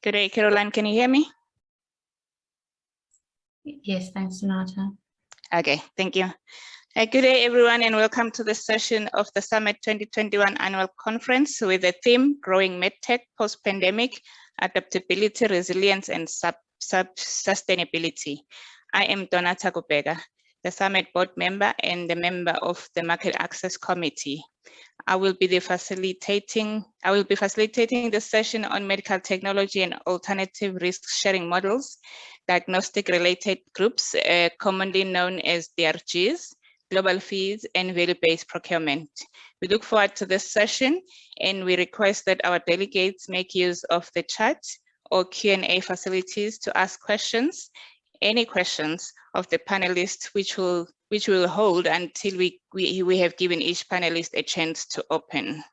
Good day, Caroline, can you hear me? Yes, thanks, Donata. Okay, thank you. Good day, everyone, and welcome to the session of the Summit 2021 Annual Conference with the theme, Growing MedTech Post-Pandemic, Adaptability, Resilience, and Sustainability. I am Donata Kubega, the Summit Board member and the member of the Market Access Committee. I will be facilitating the session on medical technology and alternative risk-sharing models, diagnostic related groups, commonly known as DRGS, global fees, and value-based procurement. We look forward to this session, and we request that our delegates make use of the chat or Q&A facilities to ask questions, any questions of the panelists, which we'll hold until we have given each panelist a chance to open.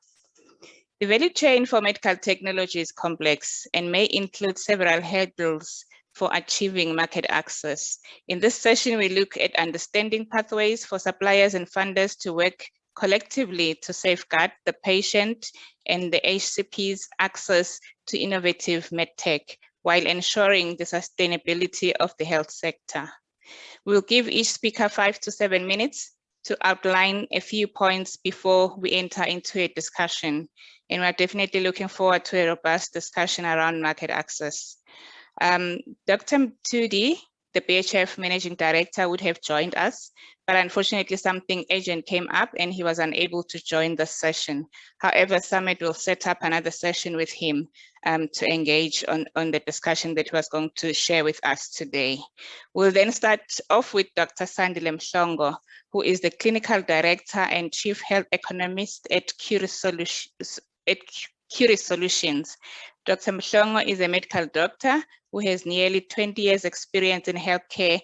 The value chain for medical technology is complex and may include several hurdles for achieving market access. In this session, we look at understanding pathways for suppliers and funders to work collectively to safeguard the patient and the HCP's access to innovative medtech, while ensuring the sustainability of the health sector. We'll give each speaker 5 to 7 minutes to outline a few points before we enter into a discussion. And we're definitely looking forward to a robust discussion around market access. Dr. Dube, the BHF Managing Director, would have joined us, but unfortunately something urgent came up and he was unable to join the session. However, Summit will set up another session with him to engage on the discussion that he was going to share with us today. We'll then start off with Dr. Sandile Mhlongo, who is the Clinical Director and Chief Health Economist at Curis Solutions. Dr. Mhlongo is a medical doctor who has nearly 20 years experience in healthcare.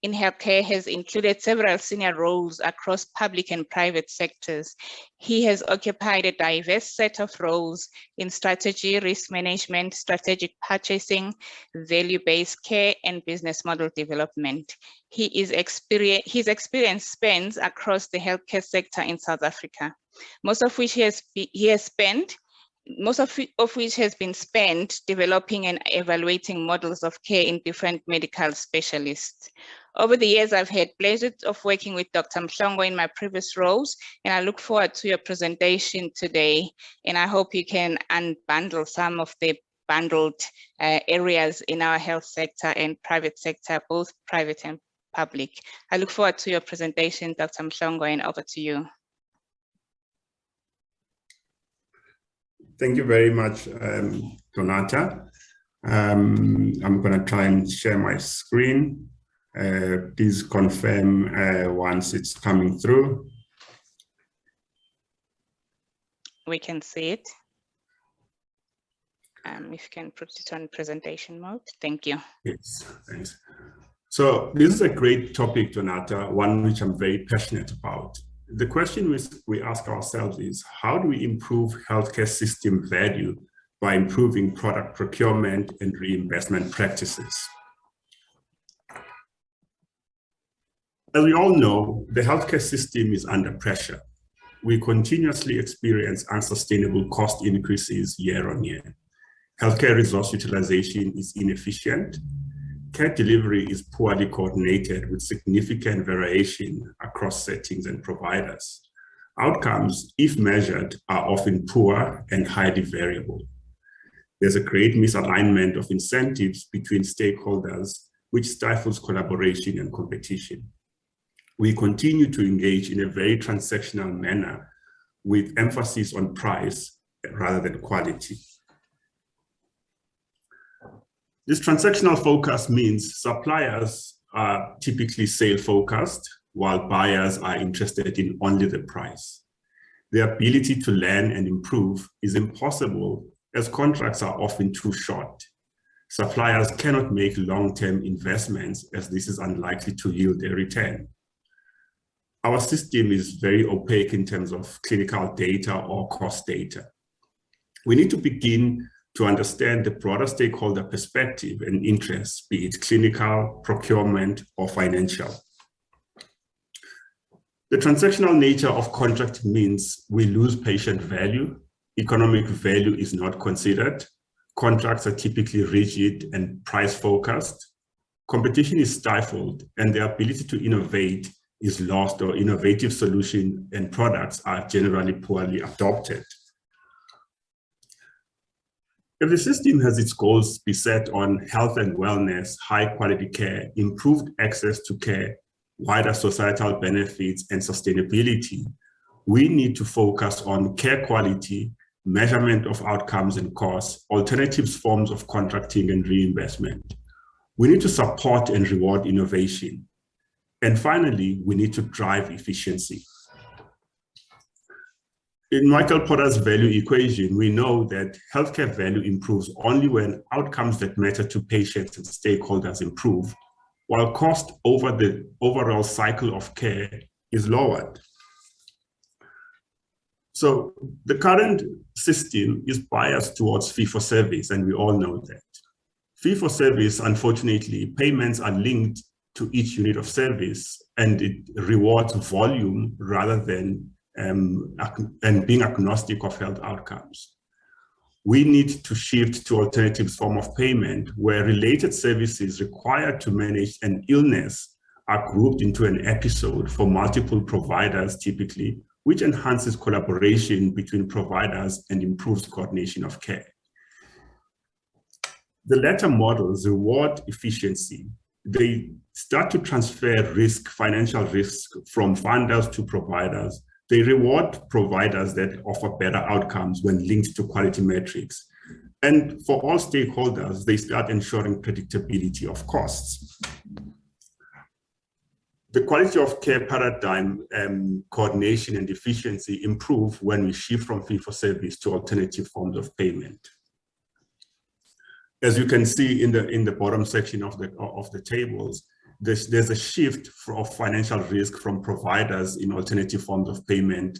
Has included several senior roles across public and private sectors. He has occupied a diverse set of roles in strategy, risk management, strategic purchasing, value-based care, and business model development. His experience spans across the healthcare sector in South Africa, most of which has been spent developing and evaluating models of care in different medical specialists. Over the years, I've had pleasure of working with Dr. Mhlongo in my previous roles, and I look forward to your presentation today. And I hope you can unbundle some of the bundled areas in our health sector and private sector, both private and public. I look forward to your presentation, Dr. Mhlongo, and over to you. Thank you very much, Donata. I'm going to try and share my screen. Please confirm once it's coming through. We can see it. If you can put it on presentation mode. Thank you. Yes, thanks. So this is a great topic, Donata, one which I'm very passionate about. The question we ask ourselves is, how do we improve healthcare system value by improving product procurement and reimbursement practices? As we all know, the healthcare system is under pressure. We continuously experience unsustainable cost increases year on year. Healthcare resource utilization is inefficient. Care delivery is poorly coordinated with significant variation across settings and providers. Outcomes, if measured, are often poor and highly variable. There's a great misalignment of incentives between stakeholders, which stifles collaboration and competition. We continue to engage in a very transactional manner with emphasis on price rather than quality. This transactional focus means suppliers are typically sale-focused, while buyers are interested in only the price. The ability to learn and improve is impossible as contracts are often too short. Suppliers cannot make long-term investments as this is unlikely to yield a return. Our system is very opaque in terms of clinical data or cost data. We need to begin to understand the broader stakeholder perspective and interests, be it clinical, procurement, or financial. The transactional nature of contract means we lose patient value, economic value is not considered, Contracts are typically rigid and price-focused. Competition is stifled, and the ability to innovate is lost, or innovative solutions and products are generally poorly adopted. If the system has its goals be set on health and wellness, high-quality care, improved access to care, wider societal benefits, and sustainability, we need to focus on care quality, measurement of outcomes and costs, alternatives forms of contracting and reimbursement. We need to support and reward innovation. And finally, we need to drive efficiency. In Michael Porter's value equation, we know that healthcare value improves only when outcomes that matter to patients and stakeholders improve, while cost over the overall cycle of care is lowered. So the current system is biased towards fee-for-service, and we all know that. Fee-for-service, unfortunately, payments are linked to each unit of service, and it rewards volume rather than and being agnostic of health outcomes. We need to shift to alternative form of payment where related services required to manage an illness are grouped into an episode for multiple providers typically, which enhances collaboration between providers and improves coordination of care. The latter models reward efficiency. They start to transfer risk, financial risk from funders to providers. They reward providers that offer better outcomes when linked to quality metrics. And for all stakeholders, they start ensuring predictability of costs. The quality of care paradigm, coordination and efficiency improve when we shift from fee-for-service to alternative forms of payment. As you can see in the bottom section of the tables, there's a shift of financial risk from providers in alternative forms of payment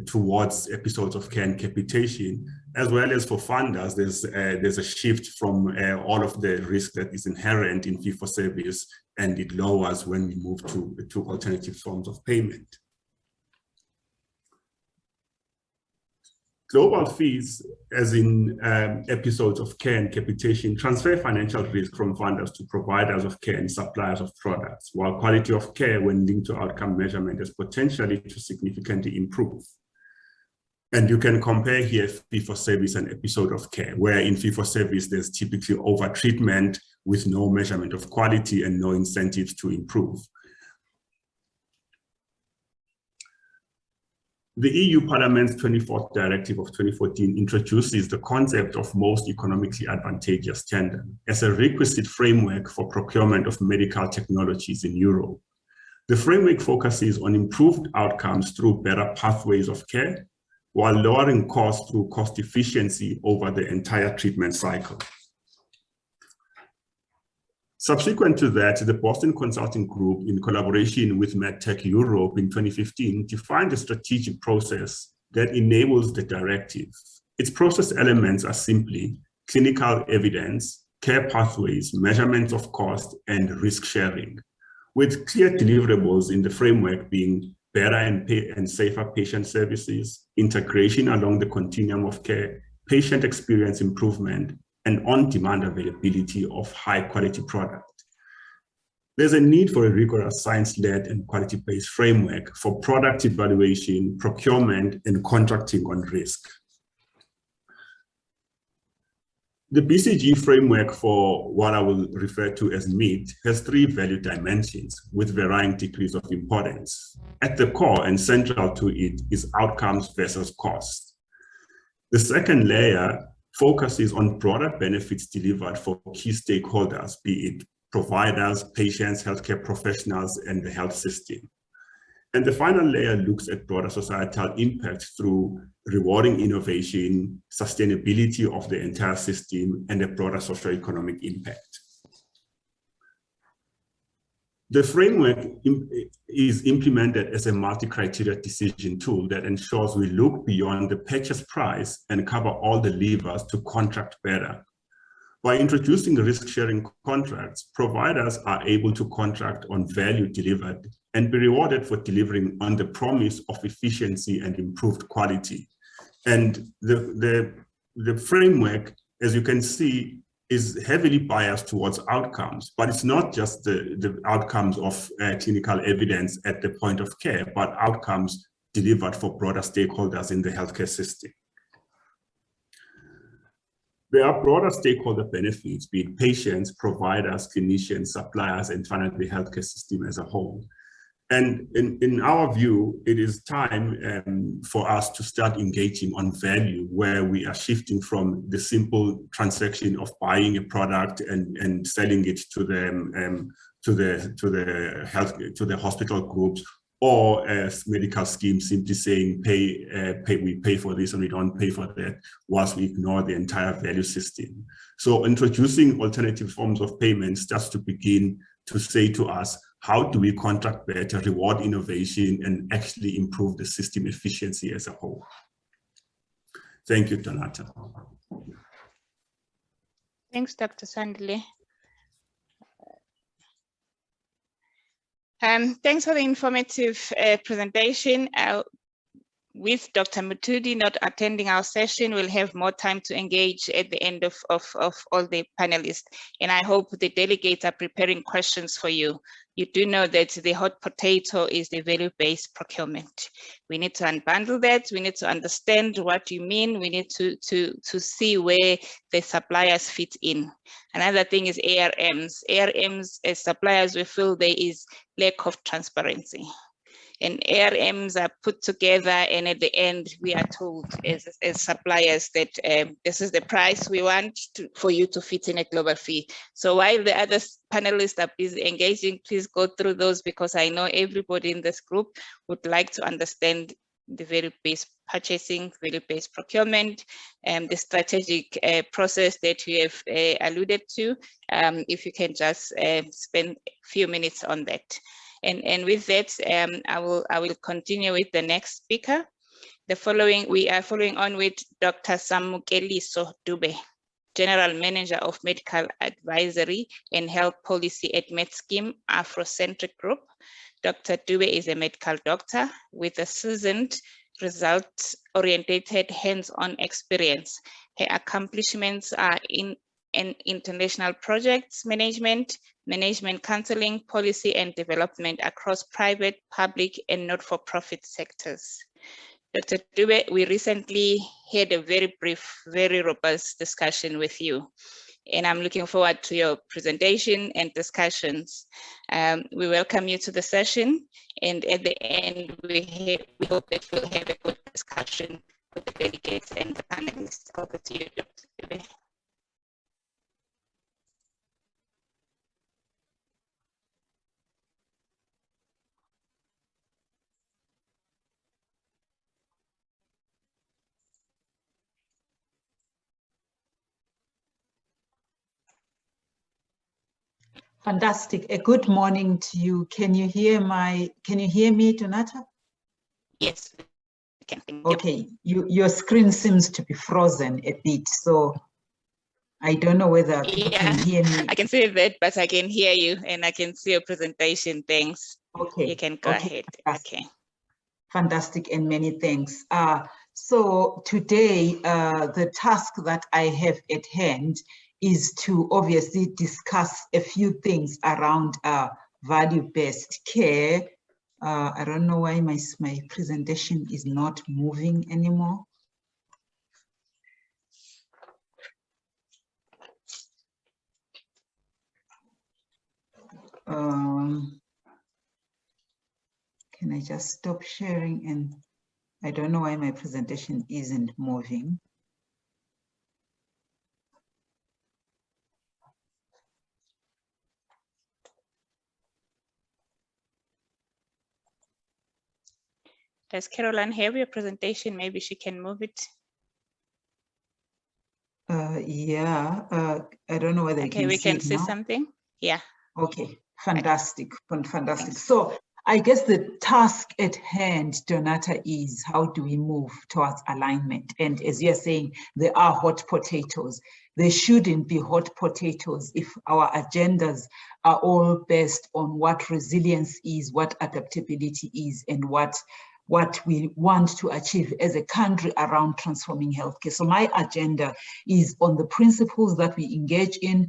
towards episodes of care and capitation, as well as for funders. There's a shift from all of the risk that is inherent in fee-for-service, and it lowers when we move to alternative forms of payment. Global fees, as in episodes of care and capitation, transfer financial risk from funders to providers of care and suppliers of products, while quality of care when linked to outcome measurement has potentially to significantly improve. And you can compare here fee-for-service and episode of care, where in fee-for-service, there's typically over-treatment with no measurement of quality and no incentives to improve. The EU Parliament's 24th Directive of 2014 introduces the concept of most economically advantageous tender as a requisite framework for procurement of medical technologies in Europe. The framework focuses on improved outcomes through better pathways of care, while lowering costs through cost efficiency over the entire treatment cycle. Subsequent to that, the Boston Consulting Group, in collaboration with MedTech Europe in 2015, defined a strategic process that enables the directive. Its process elements are simply clinical evidence, care pathways, measurements of cost, and risk sharing, with clear deliverables in the framework being better and safer patient services, integration along the continuum of care, patient experience improvement, and on-demand availability of high-quality product. There's a need for a rigorous science-led and quality-based framework for product evaluation, procurement, and contracting on risk. The BCG framework, for what I will refer to as MEAT, has three value dimensions with varying degrees of importance. At the core and central to it is outcomes versus cost. The second layer focuses on broader benefits delivered for key stakeholders, be it providers, patients, healthcare professionals, and the health system. And the final layer looks at broader societal impact through rewarding innovation, sustainability of the entire system, and a broader socioeconomic impact. The framework is implemented as a multi-criteria decision tool that ensures we look beyond the purchase price and cover all the levers to contract better. By introducing risk-sharing contracts, providers are able to contract on value delivered and be rewarded for delivering on the promise of efficiency and improved quality. And the framework as you can see, is heavily biased towards outcomes, but it's not just the outcomes of clinical evidence at the point of care, but outcomes delivered for broader stakeholders in the healthcare system. There are broader stakeholder benefits, be it patients, providers, clinicians, suppliers, and finally the healthcare system as a whole. And in our view, it is time for us to start engaging on value, where we are shifting from the simple transaction of buying a product and selling it to the hospital groups, or as medical schemes simply saying we pay for this and we don't pay for that, whilst we ignore the entire value system. So introducing alternative forms of payment starts to begin to say to us, how do we contract better, reward innovation, and actually improve the system efficiency as a whole? Thank you, Donata. Thanks, Dr. Sandile. Thanks for the informative presentation. With Dr. Mutudi not attending our session, we'll have more time to engage at the end of all the panelists. And I hope the delegates are preparing questions for you. You do know that the hot potato is the value-based procurement. We need to unbundle that. We need to understand what you mean. We need to see where the suppliers fit in. Another thing is ARMs. ARMs, as suppliers, we feel there is lack of transparency. And ARMs are put together, and at the end, we are told as suppliers that this is the price we want for you to fit in a global fee. So while the other panelists are busy engaging, please go through those, because I know everybody in this group would like to understand the value-based purchasing, value-based procurement, and the strategic process that you have alluded to. If you can just spend a few minutes on that. And with that, I will continue with the next speaker. We are following on with Dr. Samukeliso Dube, General Manager of Medical Advisory and Health Policy at Medscheme Afrocentric Group. Dr. Dube is a medical doctor with a seasoned, results-oriented, hands-on experience. Her accomplishments are in international projects management, management counseling, policy and development across private, public, and not-for-profit sectors. Dr. Dube, we recently had a very brief, very robust discussion with you, and I'm looking forward to your presentation and discussions. We welcome you to the session, and at the end, we hope that we'll have a good discussion with the delegates and the panelists. Over to you, Dr. Dube. Fantastic. A good morning to you. Can you hear me, Donata? Yes, I can. Okay, your screen seems to be frozen a bit, so I don't know whether you can hear me. I can see that, but I can hear you and I can see your presentation. Thanks. Okay. You can go ahead. Fantastic. Okay. Fantastic, and many thanks. So today, the task that I have at hand is to obviously discuss a few things around value-based care. I don't know why my presentation is not moving anymore. Can I just stop sharing? And I don't know why my presentation isn't moving. Does Caroline have your presentation? Maybe she can move it. Yeah, I don't know whether you can we see can see now. something. Yeah. Okay, fantastic, fantastic. So I guess the task at hand, Donata, is how do we move towards alignment? And as you're saying, there are hot potatoes. There shouldn't be hot potatoes if our agendas are all based on what resilience is, what adaptability is, and what what we want to achieve as a country around transforming healthcare. So my agenda is on the principles that we engage in,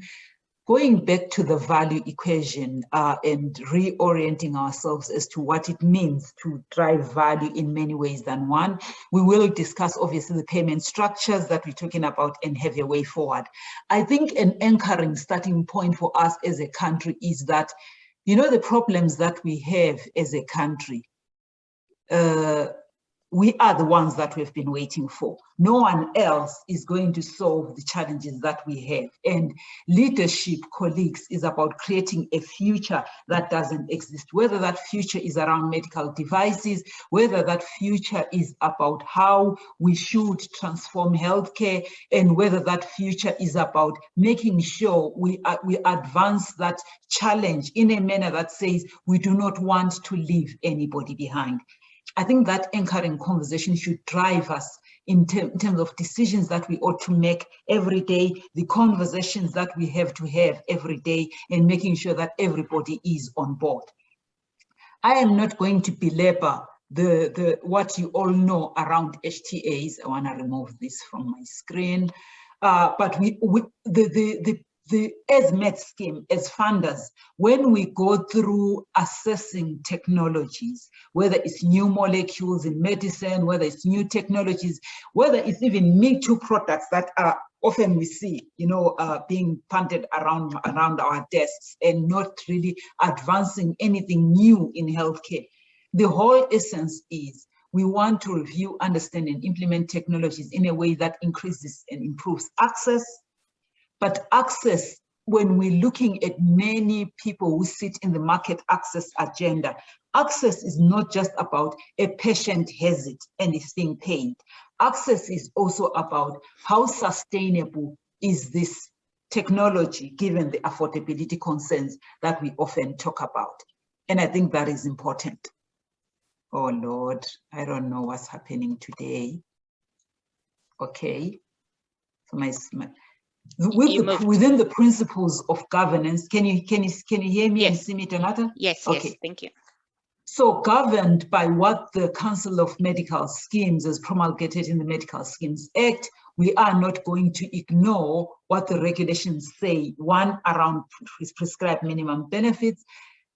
going back to the value equation and reorienting ourselves as to what it means to drive value in many ways than one. We will discuss, obviously, the payment structures that we're talking about and have a way forward. I think an anchoring starting point for us as a country is that, you know, the problems that we have as a country, we are the ones that we've been waiting for. No one else is going to solve the challenges that we have. And leadership, colleagues, is about creating a future that doesn't exist, whether that future is around medical devices, whether that future is about how we should transform healthcare, and whether that future is about making sure we advance that challenge in a manner that says we do not want to leave anybody behind. I think that anchoring conversation should drive us in terms of decisions that we ought to make every day, the conversations that we have to have every day, and making sure that everybody is on board. I am not going to belabor what you all know around HTAs. I want to remove this from my screen. But as Medscheme, as funders, when we go through assessing technologies, whether it's new molecules in medicine, whether it's new technologies, whether it's even Me Too products that are often we see, you know, being punted around our desks and not really advancing anything new in healthcare. The whole essence is we want to review, understand, and implement technologies in a way that increases and improves access. But access, when we're looking at many people who sit in the market access agenda, access is not just about a patient has it and is being paid. Access is also about how sustainable is this technology given the affordability concerns that we often talk about. And I think that is important. Oh Lord, I don't know what's happening today. Okay, so within the principles of governance, can you hear me? Yes. And see me, Donata? Yes, okay. Yes, thank you. So governed by what the Council of Medical Schemes has promulgated in the Medical Schemes Act, we are not going to ignore what the regulations say, one around prescribed minimum benefits.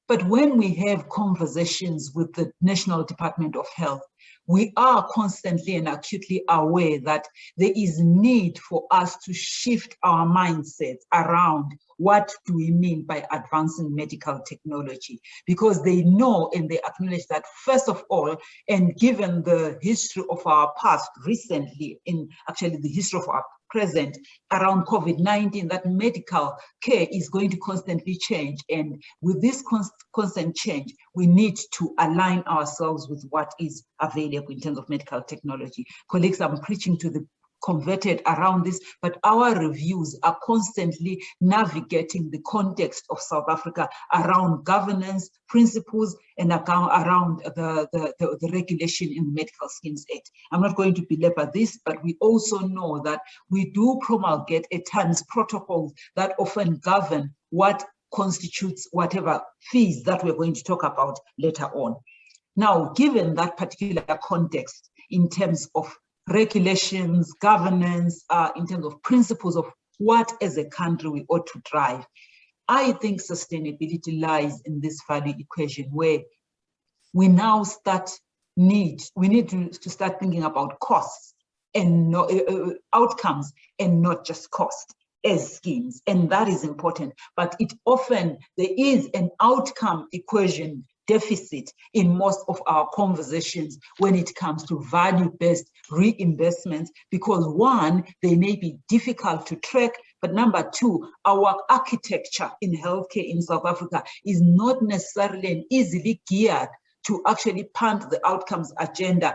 But when we have conversations with the National Department of Health, we are constantly and acutely aware that there is need for us to shift our mindsets around what do we mean by advancing medical technology, because they know and they acknowledge that, first of all, and given the history of our past recently, in actually the history of our present around COVID-19, that medical care is going to constantly change. And with this constant change, we need to align ourselves with what is available in terms of medical technology. Colleagues, I'm preaching to the converted around this, but our reviews are constantly navigating the context of South Africa around governance principles and around the regulation in the Medical Schemes Act. I'm not going to belabor this, but we also know that we do promulgate at times protocols that often govern what constitutes whatever fees that we're going to talk about later on. Now, given that particular context in terms of regulations, governance, in terms of principles of what as a country we ought to drive, I think sustainability lies in this value equation where we now need to start thinking about costs and outcomes and not just cost as schemes. And that is important, but there is an outcome equation deficit in most of our conversations when it comes to value-based reinvestments, because one, they may be difficult to track, but number two, our architecture in healthcare in South Africa is not necessarily and easily geared to actually punt the outcomes agenda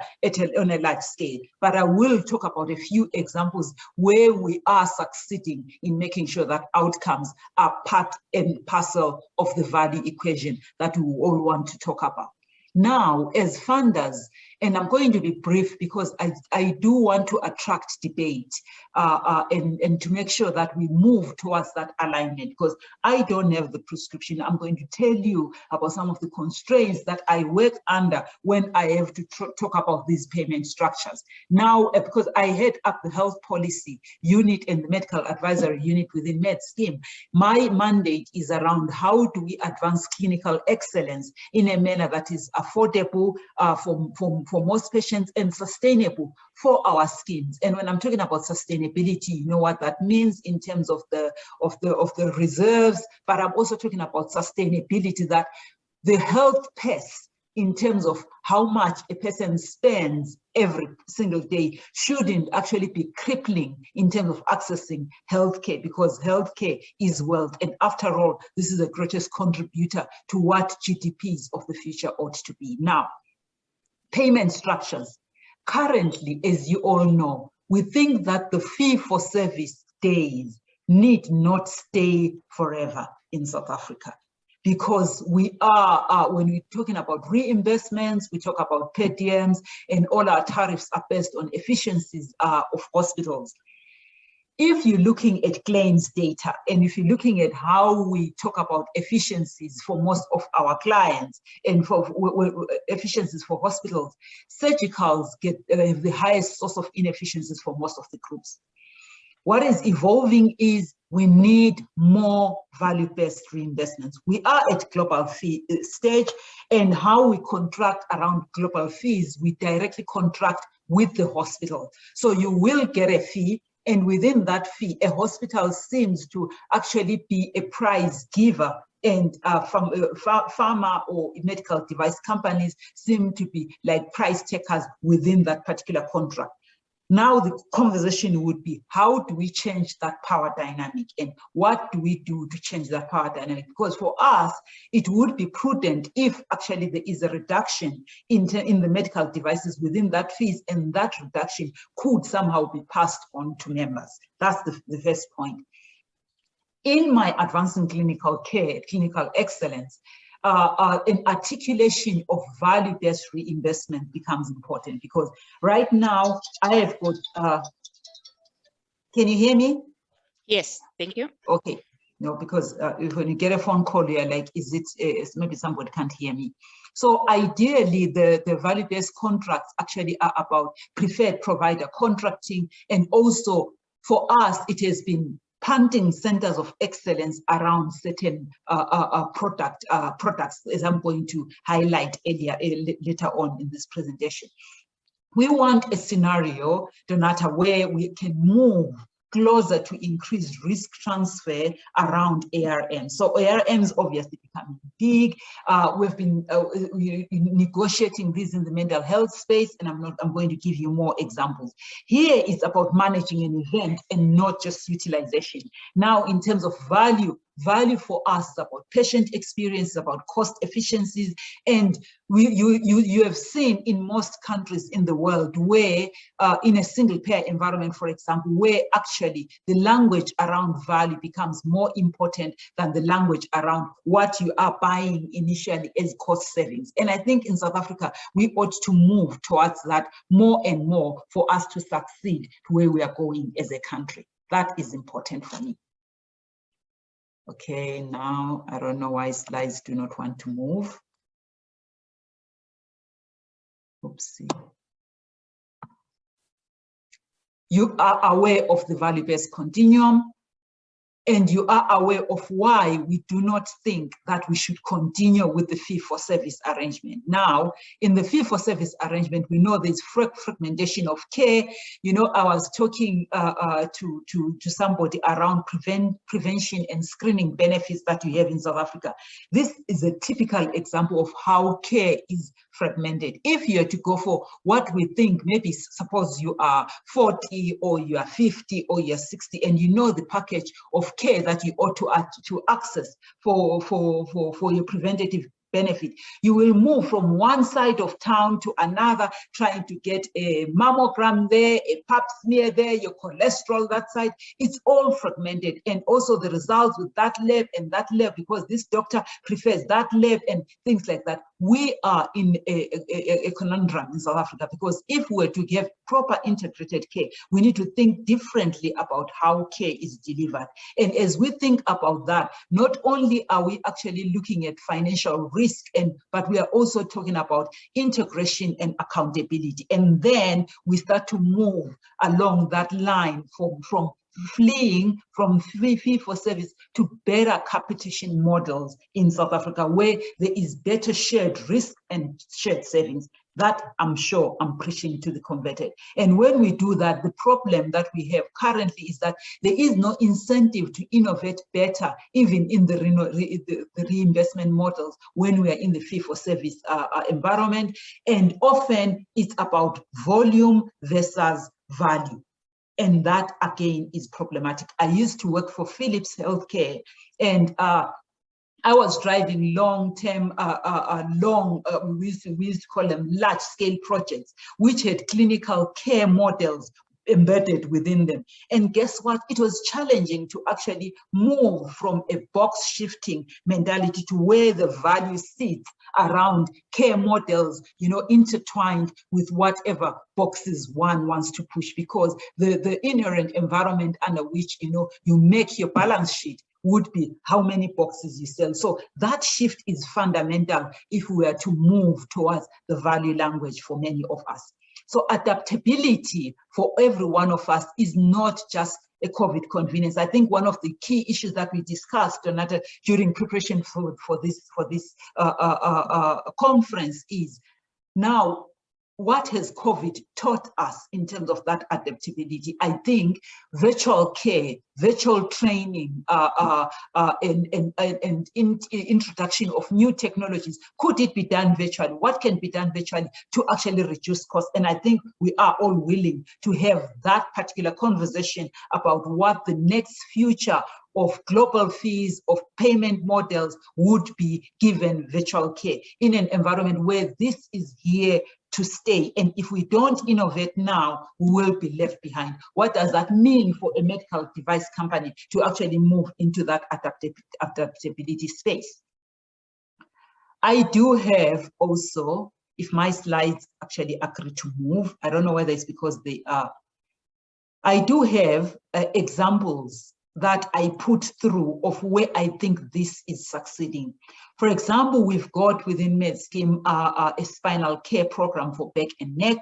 on a large scale. But I will talk about a few examples where we are succeeding in making sure that outcomes are part and parcel of the value equation that we all want to talk about. Now, as funders, And I'm going to be brief because I do want to attract debate and to make sure that we move towards that alignment, because I don't have the prescription. I'm going to tell you about some of the constraints that I work under when I have to talk about these payment structures. Now, because I head up the health policy unit and the medical advisory unit within Medscheme, my mandate is around how do we advance clinical excellence in a manner that is affordable for most patients and sustainable for our schemes. And when I'm talking about sustainability, you know what that means in terms of the reserves, but I'm also talking about sustainability, that the health pace in terms of how much a person spends every single day shouldn't actually be crippling in terms of accessing healthcare, because healthcare is wealth. And after all, this is the greatest contributor to what GDPs of the future ought to be. Now, payment structures. Currently, as you all know, we think that the fee-for-service days need not stay forever in South Africa, because we are, when we're talking about reimbursements, we talk about per diems, and all our tariffs are based on efficiencies of hospitals. If you're looking at claims data, and if you're looking at how we talk about efficiencies for most of our clients and for efficiencies for hospitals, surgicals get the highest source of inefficiencies for most of the groups. What is evolving is we need more value-based reimbursements. We are at global fee stage, and how we contract around global fees, we directly contract with the hospital. So you will get a fee, and within that fee, a hospital seems to actually be a prize giver, and from pharma or medical device companies seem to be like price takers within that particular contract. Now the conversation would be, how do we change that power dynamic, and what do we do to change that power dynamic? Because for us, it would be prudent if actually there is a reduction in the medical devices within that fees, and that reduction could somehow be passed on to members. That's the first point. In my advancing clinical care, clinical excellence, an articulation of value-based reimbursement becomes important, because right now I have got, can you hear me? Yes, thank you. Okay, no, because when you get a phone call, you're like, is it, maybe somebody can't hear me. So ideally, the value-based contracts actually are about preferred provider contracting, and also for us, it has been planting centers of excellence around certain products, as I'm going to highlight later on in this presentation. We want a scenario, Donata, where we can move closer to increased risk transfer around ARMs. So ARMs obviously becoming big. We've been negotiating this in the mental health space, and I'm going to give you more examples. Here it's about managing an event and not just utilization. Now, in terms of value for us is about patient experience, about cost efficiencies, and you have seen in most countries in the world where in a single payer environment, for example, where actually the language around value becomes more important than the language around what you are buying initially as cost savings. And I think in South Africa, we ought to move towards that more and more for us to succeed to where we are going as a country. That is important for me. Okay, now I don't know why slides do not want to move. Oopsie. You are aware of the value-based continuum, and you are aware of why we do not think that we should continue with the fee-for-service arrangement. Now, in the fee-for-service arrangement, we know there's fragmentation of care. You know, I was talking to somebody around prevention and screening benefits that we have in South Africa. This is a typical example of how care is fragmented. If you are to go for what we think, maybe suppose you are 40 or you are 50 or you're 60, and you know the package of care that you ought to access for your preventative benefit, you will move from one side of town to another, trying to get a mammogram there, a pap smear there, your cholesterol that side. It's all fragmented, and also the results with that lab and that lab, because this doctor prefers that lab and things like that. we are in a conundrum in South Africa, because if we were to give proper integrated care, we need to think differently about how care is delivered. And as we think about that, not only are we actually looking at financial risk, but we are also talking about integration and accountability. And then we start to move along that line from fleeing from fee-for-service to better capitation models in South Africa, where there is better shared risk and shared savings. That I'm sure I'm preaching to the converted. And when we do that, the problem that we have currently is that there is no incentive to innovate better, even in the reinvestment models when we are in the fee-for-service environment. And often it's about volume versus value. And that, again, is problematic. I used to work for Philips Healthcare, and I was driving long-term, we used to call them large-scale projects, which had clinical care models embedded within them. And guess what? It was challenging to actually move from a box shifting mentality to where the value sits around care models, intertwined with whatever boxes one wants to push, because the inherent environment under which, you make your balance sheet would be how many boxes you sell. So that shift is fundamental if we are to move towards the value language for many of us. So adaptability for every one of us is not just a COVID convenience. I think one of the key issues that we discussed, Donata, during preparation for this conference is now, what has COVID taught us in terms of that adaptability? I think virtual care, virtual training, and introduction of new technologies. Could it be done virtually? What can be done virtually to actually reduce costs? And I think we are all willing to have that particular conversation about what the next future of global fees, of payment models would be given virtual care in an environment where this is here to stay. And if we don't innovate now, we will be left behind. What does that mean for a medical device company to actually move into that adaptability space? I do have also, if my slides actually agree to move, I don't know whether it's because they are, I do have examples that I put through of where I think this is succeeding. For example, we've got within Medscheme a spinal care program for back and neck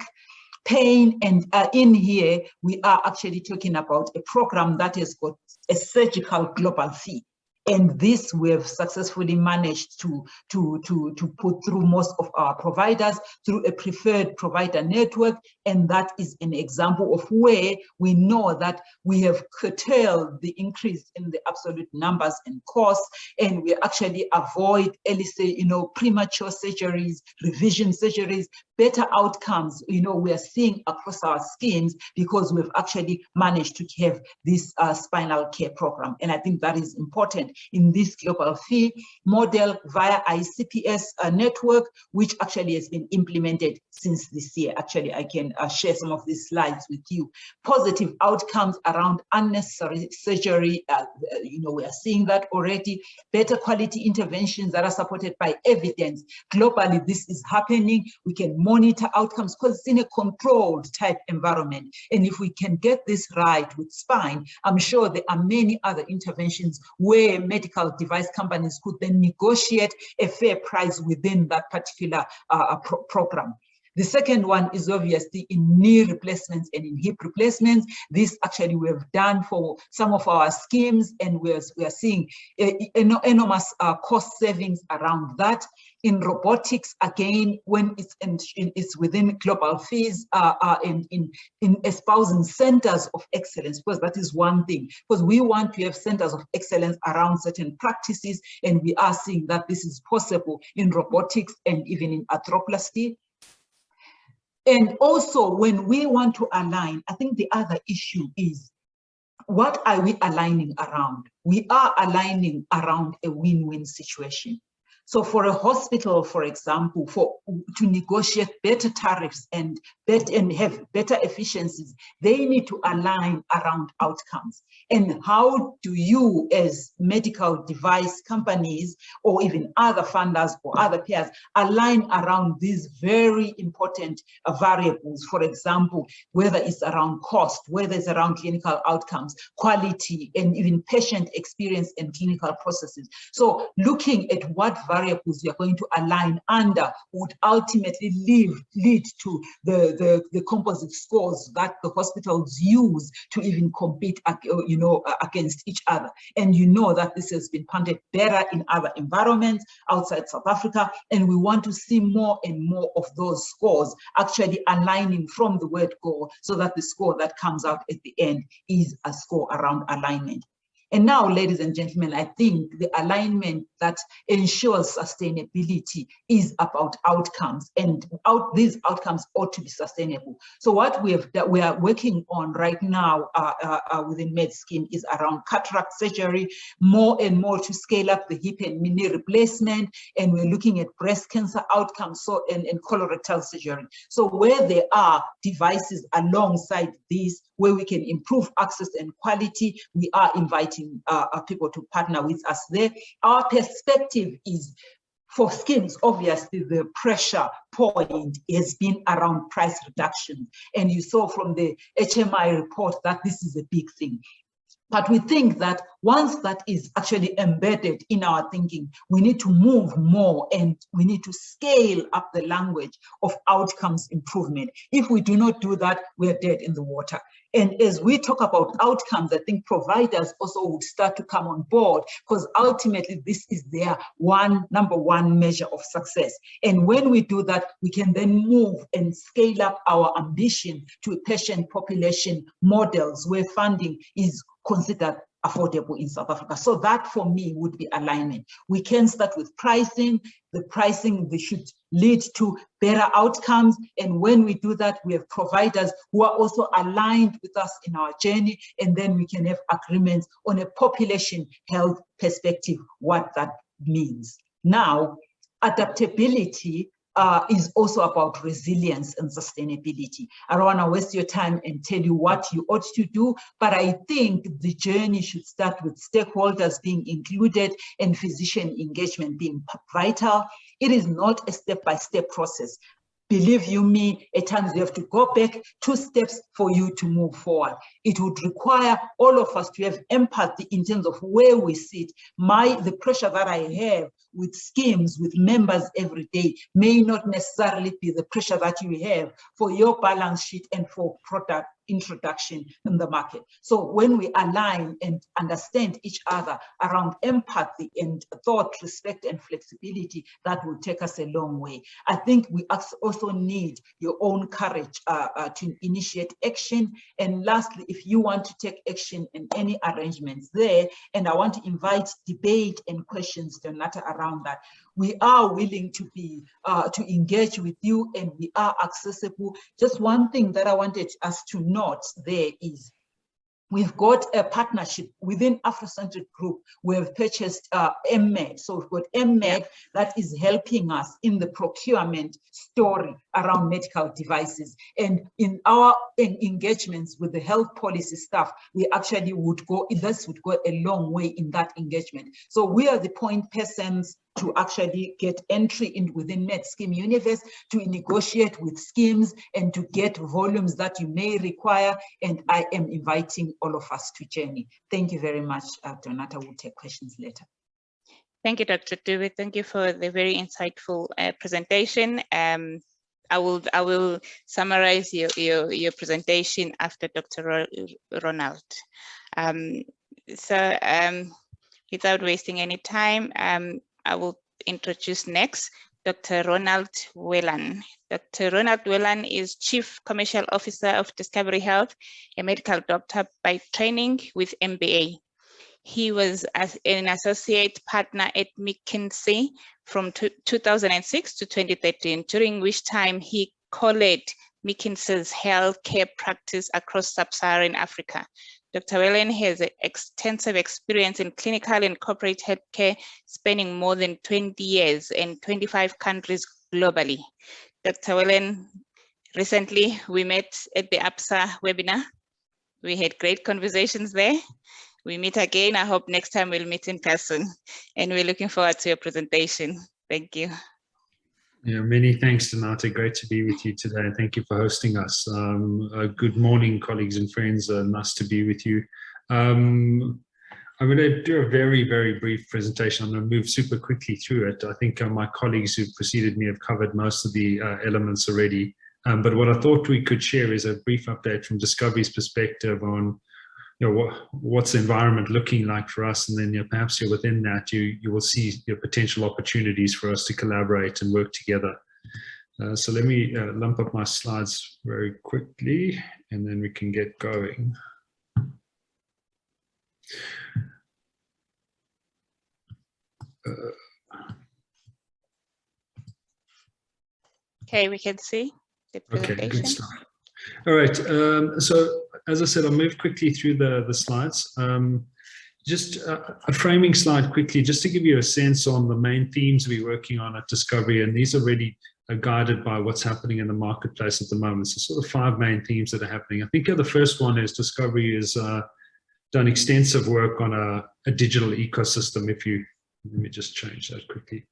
pain. And in here, we are actually talking about a program that has got a surgical global fee. And this we have successfully managed to put through most of our providers through a preferred provider network. And that is an example of where we know that we have curtailed the increase in the absolute numbers and costs, and we actually avoid early, premature surgeries, revision surgeries, better outcomes, we are seeing across our schemes because we've actually managed to have this spinal care program. And I think that is important in this global fee model via ICPS network, which actually has been implemented since this year. Actually, I can share some of these slides with you. Positive outcomes around unnecessary surgery, we are seeing that already. Better quality interventions that are supported by evidence. Globally, this is happening. We can monitor outcomes because it's in a controlled type environment. And if we can get this right with spine, I'm sure there are many other interventions where medical device companies could then negotiate a fair price within that particular program. The second one is obviously in knee replacements and in hip replacements. This actually we have done for some of our schemes, and we are seeing enormous cost savings around that. In robotics, again, when it's within global fees, in espousing centers of excellence, because that is one thing, because we want to have centers of excellence around certain practices, and we are seeing that this is possible in robotics and even in arthroplasty. And also, when we want to align, I think the other issue is, what are we aligning around? We are aligning around a win-win situation. So for a hospital, for example, to negotiate better tariffs and have better efficiencies, they need to align around outcomes. And how do you, as medical device companies, or even other funders or other peers, align around these very important variables? For example, whether it's around cost, whether it's around clinical outcomes, quality, and even patient experience and clinical processes. So looking at what variables we are going to align under would ultimately lead to the composite scores that the hospitals use to even compete, against each other. And you know that this has been funded better in other environments outside South Africa, and we want to see more and more of those scores actually aligning from the word go, so that the score that comes out at the end is a score around alignment. And now, ladies and gentlemen, I think the alignment that ensures sustainability is about outcomes, and these outcomes ought to be sustainable. So what we are working on right now within Medscheme is around cataract surgery, more and more to scale up the hip and knee replacement, and we're looking at breast cancer outcomes, and colorectal surgery. So where there are devices alongside these, where we can improve access and quality, we are inviting people to partner with us there. Our perspective is, for schemes, obviously the pressure point has been around price reduction. And you saw from the HMI report that this is a big thing. But we think that once that is actually embedded in our thinking, we need to move more, and we need to scale up the language of outcomes improvement. If we do not do that, we're dead in the water. And as we talk about outcomes, I think providers also would start to come on board, because ultimately this is their number one measure of success. And when we do that, we can then move and scale up our ambition to patient population models where funding is considered affordable in South Africa. So that for me would be alignment. We can start with pricing. The pricing, they should lead to better outcomes. And when we do that, we have providers who are also aligned with us in our journey. And then we can have agreements on a population health perspective, what that means. Now, adaptability is also about resilience and sustainability. I don't want to waste your time and tell you what you ought to do, but I think the journey should start with stakeholders being included and physician engagement being vital. It is not a step-by-step process. Believe you me, at times you have to go back 2 steps for you to move forward. It would require all of us to have empathy in terms of where we sit. The pressure that I have with schemes, with members every day, may not necessarily be the pressure that you have for your balance sheet and for product introduction in the market. So when we align and understand each other around empathy and thought, respect, and flexibility, that will take us a long way. I think we also need your own courage to initiate action. And lastly, if you want to take action in any arrangements there, and I want to invite debate and questions, Donata, around that. We are willing to be to engage with you, and we are accessible. Just one thing that I wanted us to note there is we've got a partnership within Afrocentric Group. We have purchased MMed. So we've got MMed that is helping us in the procurement story around medical devices. And in our engagements with the health policy staff, we actually this would go a long way in that engagement. So we are the point persons to actually get entry in within Medscheme universe, to negotiate with schemes and to get volumes that you may require. And I am inviting all of us to journey. Thank you very much. Donata will take questions later. Thank you, Dr. Dube. Thank you for the very insightful presentation. I will summarize your presentation after Dr. Ronald. Without wasting any time, I will introduce next Dr. Ronald Whelan. Dr. Ronald Whelan is Chief Commercial Officer of Discovery Health, a medical doctor by training with MBA. He was an associate partner at McKinsey from 2006 to 2013, during which time he co-led McKinsey's healthcare practice across sub-Saharan Africa. Dr. Whelan has extensive experience in clinical and corporate healthcare, spanning more than 20 years in 25 countries globally. Dr. Whelan, recently we met at the APSA webinar. We had great conversations there. We meet again. I hope next time we'll meet in person, and we're looking forward to your presentation. Thank you. Yeah, many thanks, Donata. Great to be with you today. Thank you for hosting us. Good morning, colleagues and friends. Nice to be with you. I'm going to do a very, very brief presentation. I'm going to move super quickly through it. I think my colleagues who preceded me have covered most of the elements already. But what I thought we could share is a brief update from Discovery's perspective on what's the environment looking like for us, and then perhaps within that you will see potential opportunities for us to collaborate and work together. So let me lump up my slides very quickly, and then we can get going. Okay, we can see the presentation. Okay, good stuff. All right, so as I said, I'll move quickly through the slides. Just a framing slide quickly, just to give you a sense on the main themes we're working on at Discovery, and these are really guided by what's happening in the marketplace at the moment. So sort of 5 main themes that are happening. I think the first one is Discovery has done extensive work on a digital ecosystem. Let me just change that quickly.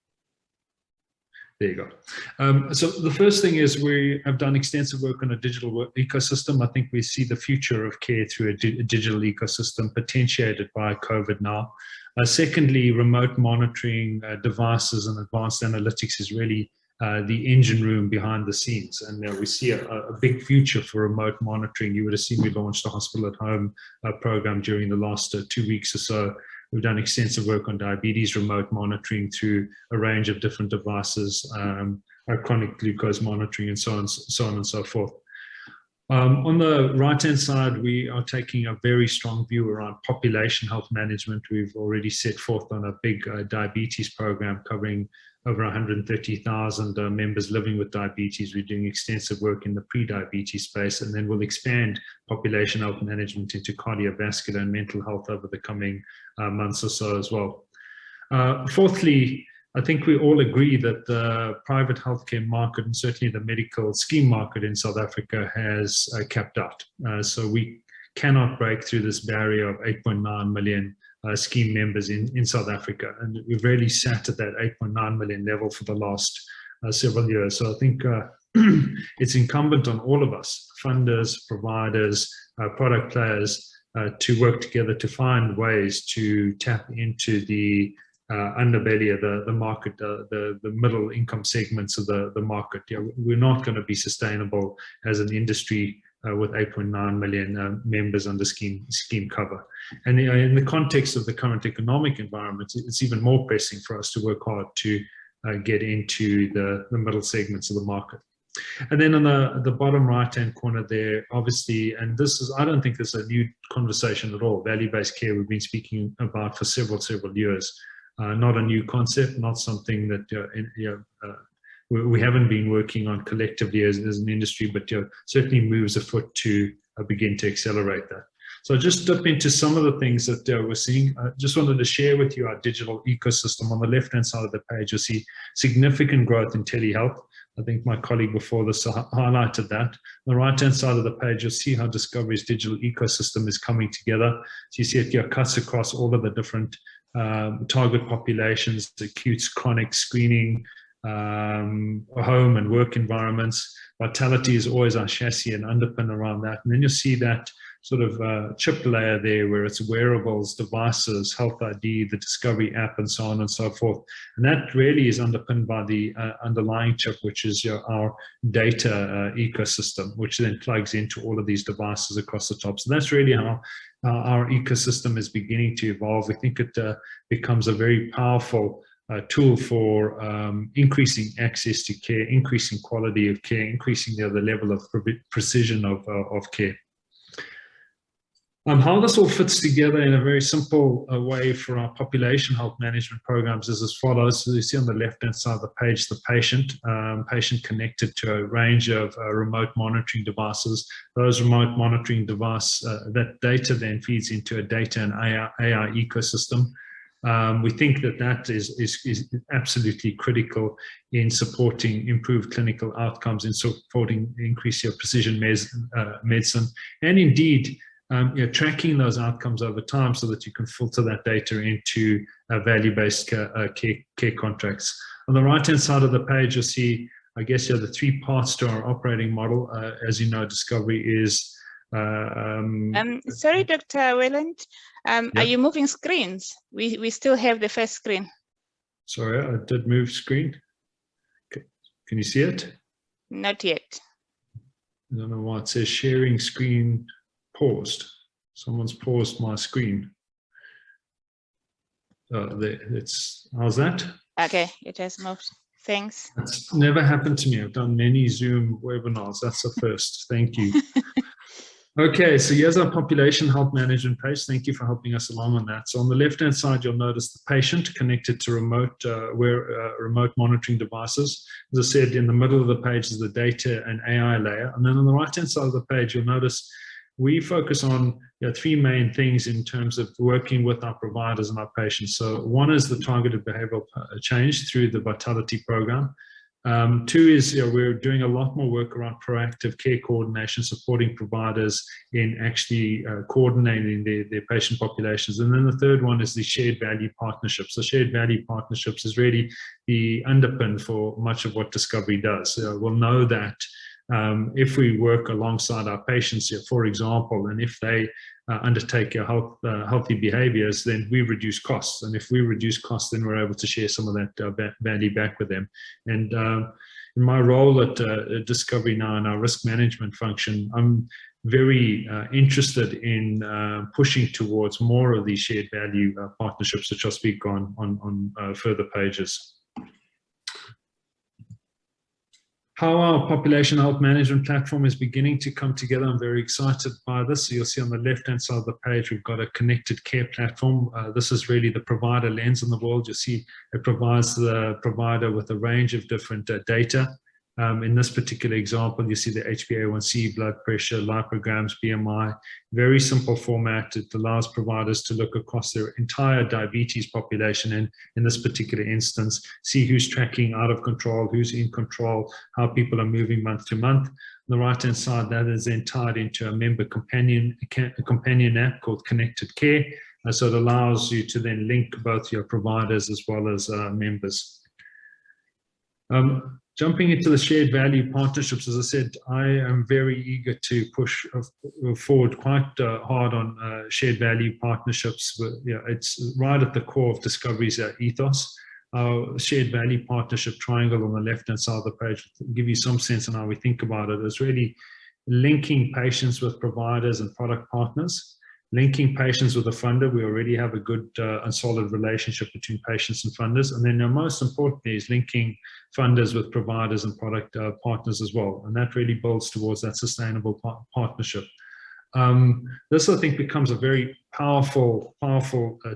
There you go. So the first thing is we have done extensive work on a digital ecosystem. I think we see the future of care through a digital ecosystem potentiated by COVID now. Secondly, remote monitoring devices and advanced analytics is really the engine room behind the scenes. And we see a big future for remote monitoring. You would have seen we launched a hospital at home program during the last 2 weeks or so. We've done extensive work on diabetes remote monitoring through a range of different devices, chronic glucose monitoring, and so on and so forth. On the right-hand side, we are taking a very strong view around population health management. We've already set forth on a big diabetes program covering over 130,000 members living with diabetes. We're doing extensive work in the pre-diabetes space, and then we'll expand population health management into cardiovascular and mental health over the coming months or so as well. Fourthly, I think we all agree that the private healthcare market, and certainly the medical scheme market in South Africa, has capped out. So we cannot break through this barrier of 8.9 million scheme members in South Africa. And we've really sat at that 8.9 million level for the last several years. So I think it's incumbent on all of us, funders, providers, product players, to work together to find ways to tap into the underbelly of the market, the middle income segments of the market. We're not going to be sustainable as an industry with 8.9 million members under scheme cover. And in the context of the current economic environment, it's even more pressing for us to work hard to get into the middle segments of the market. And then on the bottom right-hand corner there, obviously, and I don't think this is a new conversation at all, value-based care we've been speaking about for several years. Not a new concept, not something that we haven't been working on collectively as an industry, but certainly moves afoot to begin to accelerate that. So just dip into some of the things that we're seeing. I just wanted to share with you our digital ecosystem. On the left-hand side of the page, you'll see significant growth in telehealth. I think my colleague before this highlighted that. On the right-hand side of the page, you'll see how Discovery's digital ecosystem is coming together. So you see it cuts across all of the different target populations, acute, chronic screening, home and work environments. Vitality is always our chassis and underpin around that. And then you'll see that sort of chip layer there where it's wearables, devices, health ID, the Discovery app, and so on and so forth. And that really is underpinned by the underlying chip, which is our data ecosystem, which then plugs into all of these devices across the top. So that's really how our ecosystem is beginning to evolve. We think it becomes a very powerful tool for increasing access to care, increasing quality of care, increasing the level of precision of care. How this all fits together in a very simple way for our population health management programs is as follows. So you see on the left-hand side of the page, the patient connected to a range of remote monitoring devices. Those remote monitoring devices, that data then feeds into a data and AI ecosystem. We think that is absolutely critical in supporting improved clinical outcomes, in supporting increase your precision medicine, and indeed tracking those outcomes over time so that you can filter that data into value-based care contracts. On the right-hand side of the page, you'll see, I guess, the three parts to our operating model. As you know, Discovery is... sorry, Dr. Whelan, are you moving screens? We still have the first screen. Sorry, I did move screen. Okay. Can you see it? Not yet. I don't know why it says sharing screen paused. Someone's paused my screen. How's that? Okay, it has moved. Thanks. That's never happened to me. I've done many Zoom webinars. That's a first. Thank you. Okay, so here's our population health management page. Thank you for helping us along on that. So on the left-hand side, you'll notice the patient connected to remote monitoring devices. As I said, in the middle of the page is the data and AI layer. And then on the right-hand side of the page, you'll notice we focus on three main things in terms of working with our providers and our patients. So one is the targeted behavioral change through the Vitality program. Two is we're doing a lot more work around proactive care coordination, supporting providers in actually coordinating their patient populations. And then the third one is the shared value partnerships. So shared value partnerships is really the underpin for much of what Discovery does. We'll know that if we work alongside our patients here, for example, and if they undertake healthy behaviors, then we reduce costs. And if we reduce costs, then we're able to share some of that value back with them. And in my role at Discovery now in our risk management function, I'm very interested in pushing towards more of these shared value partnerships, which I'll speak on further pages. How our population health management platform is beginning to come together. I'm very excited by this. So you'll see on the left-hand side of the page, we've got a connected care platform. This is really the provider lens in the world. You'll see it provides the provider with a range of different data. In this particular example, you see the HbA1c, blood pressure, lipograms, BMI, very simple format. It allows providers to look across their entire diabetes population and in this particular instance, see who's tracking out of control, who's in control, how people are moving month to month. On the right-hand side, that is then tied into a member companion app called Connected Care. So it allows you to then link both your providers as well as members. Jumping into the shared value partnerships, as I said, I am very eager to push forward quite hard on shared value partnerships. It's right at the core of Discovery's ethos. Our shared value partnership triangle on the left-hand side of the page, to give you some sense on how we think about it, is really linking patients with providers and product partners. Linking patients with a funder, we already have a good and solid relationship between patients and funders. And then most importantly is linking funders with providers and product partners as well. And that really builds towards that sustainable partnership. This, I think, becomes a very powerful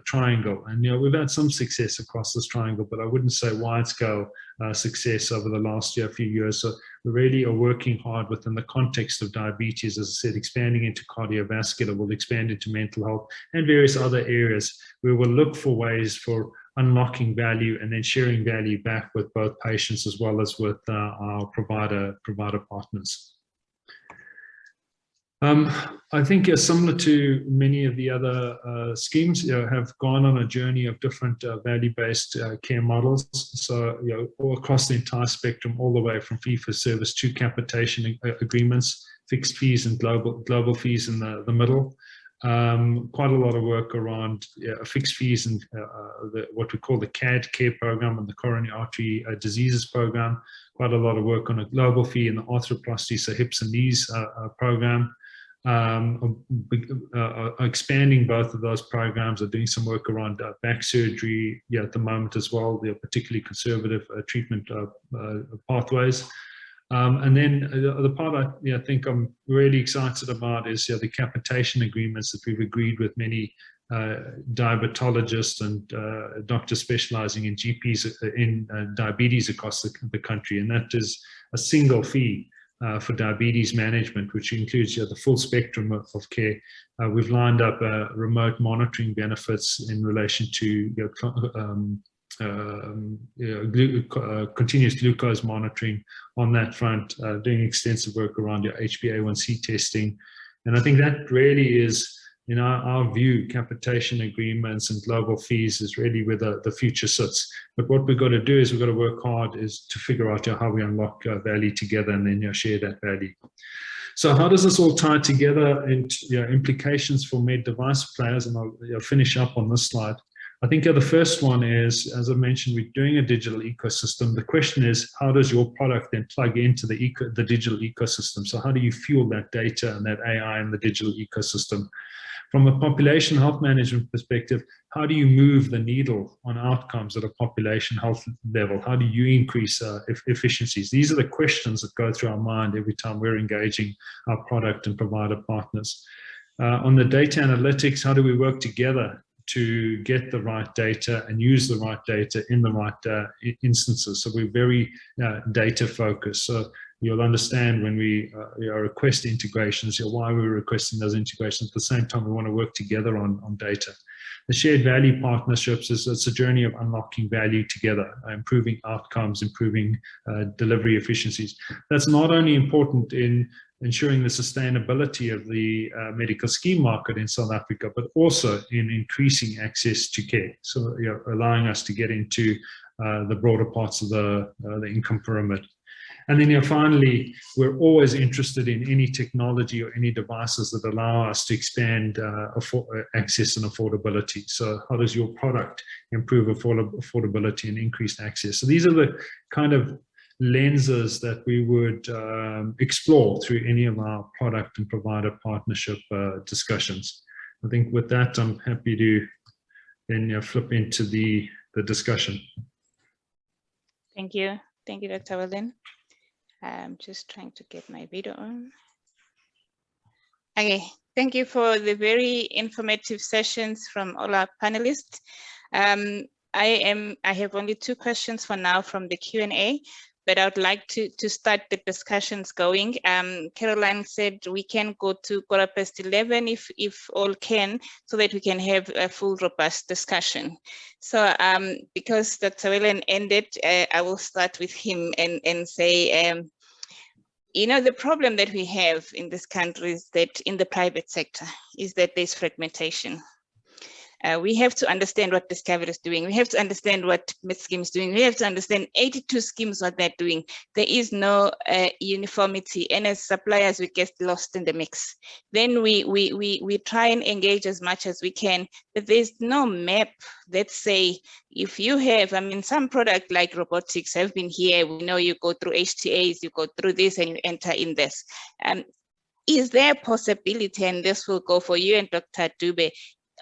triangle. And we've had some success across this triangle, but I wouldn't say wide-scale success over the last few years. So we really are working hard within the context of diabetes, as I said, expanding into cardiovascular, we'll expand into mental health and various other areas where we'll look for ways for unlocking value and then sharing value back with both patients as well as with our provider partners. I think similar to many of the other schemes, have gone on a journey of different value-based care models. So, all across the entire spectrum, all the way from fee-for-service to capitation agreements, fixed fees and global fees in the middle. Quite a lot of work around fixed fees and what we call the CAD care program and the coronary artery diseases program. Quite a lot of work on a global fee in the arthroplasty, so hips and knees program. Expanding both of those programs, are doing some work around back surgery at the moment as well. They're particularly conservative treatment pathways. And then the part I think I'm really excited about is the capitation agreements that we've agreed with many diabetologists and doctors specializing in GPs in diabetes across the country. And that is a single fee for diabetes management, which includes the full spectrum of care. We've lined up remote monitoring benefits in relation to continuous glucose monitoring on that front, doing extensive work around your HbA1c testing. And I think that really is, in our view, capitation agreements and global fees is really where the future sits. But what we've got to do is we've got to work hard is to figure out how we unlock value together and then share that value. So how does this all tie together into implications for med device players? And I'll finish up on this slide. I think the first one is, as I mentioned, we're doing a digital ecosystem. The question is, how does your product then plug into the digital ecosystem? So how do you fuel that data and that AI in the digital ecosystem? From a population health management perspective, how do you move the needle on outcomes at a population health level? How do you increase efficiencies? These are the questions that go through our mind every time we're engaging our product and provider partners. On the data analytics, how do we work together to get the right data and use the right data in the right instances? So we're very data focused. So you'll understand when we request integrations, why we're requesting those integrations. At the same time, we want to work together on data. The shared value partnerships it's a journey of unlocking value together, improving outcomes, improving delivery efficiencies. That's not only important in ensuring the sustainability of the medical scheme market in South Africa, but also in increasing access to care. So allowing us to get into the broader parts of the income pyramid. And then finally, we're always interested in any technology or any devices that allow us to expand access and affordability. So how does your product improve affordability and increased access? So these are the kind of lenses that we would explore through any of our product and provider partnership discussions. I think with that, I'm happy to then flip into the discussion. Thank you. Thank you, Dr. Whelan. I'm just trying to get my video on. Okay, thank you for the very informative sessions from all our panelists. I have only 2 questions for now from the Q&A, but I would like to start the discussions going. Caroline said we can go to 11:15 if all can, so that we can have a full, robust discussion. So because Dr. Whelan ended, I will start with him and say, the problem that we have in this country is that in the private sector is that there's fragmentation. We have to understand what Discovery is doing. We have to understand what Medscheme is doing. We have to understand 82 schemes, what they're doing. There is no uniformity, and as suppliers, we get lost in the mix. Then we try and engage as much as we can, but there's no map that say, if you have, some product like robotics have been here. We know you go through HTAs, you go through this, and you enter in this. Is there a possibility, and this will go for you and Dr. Dube,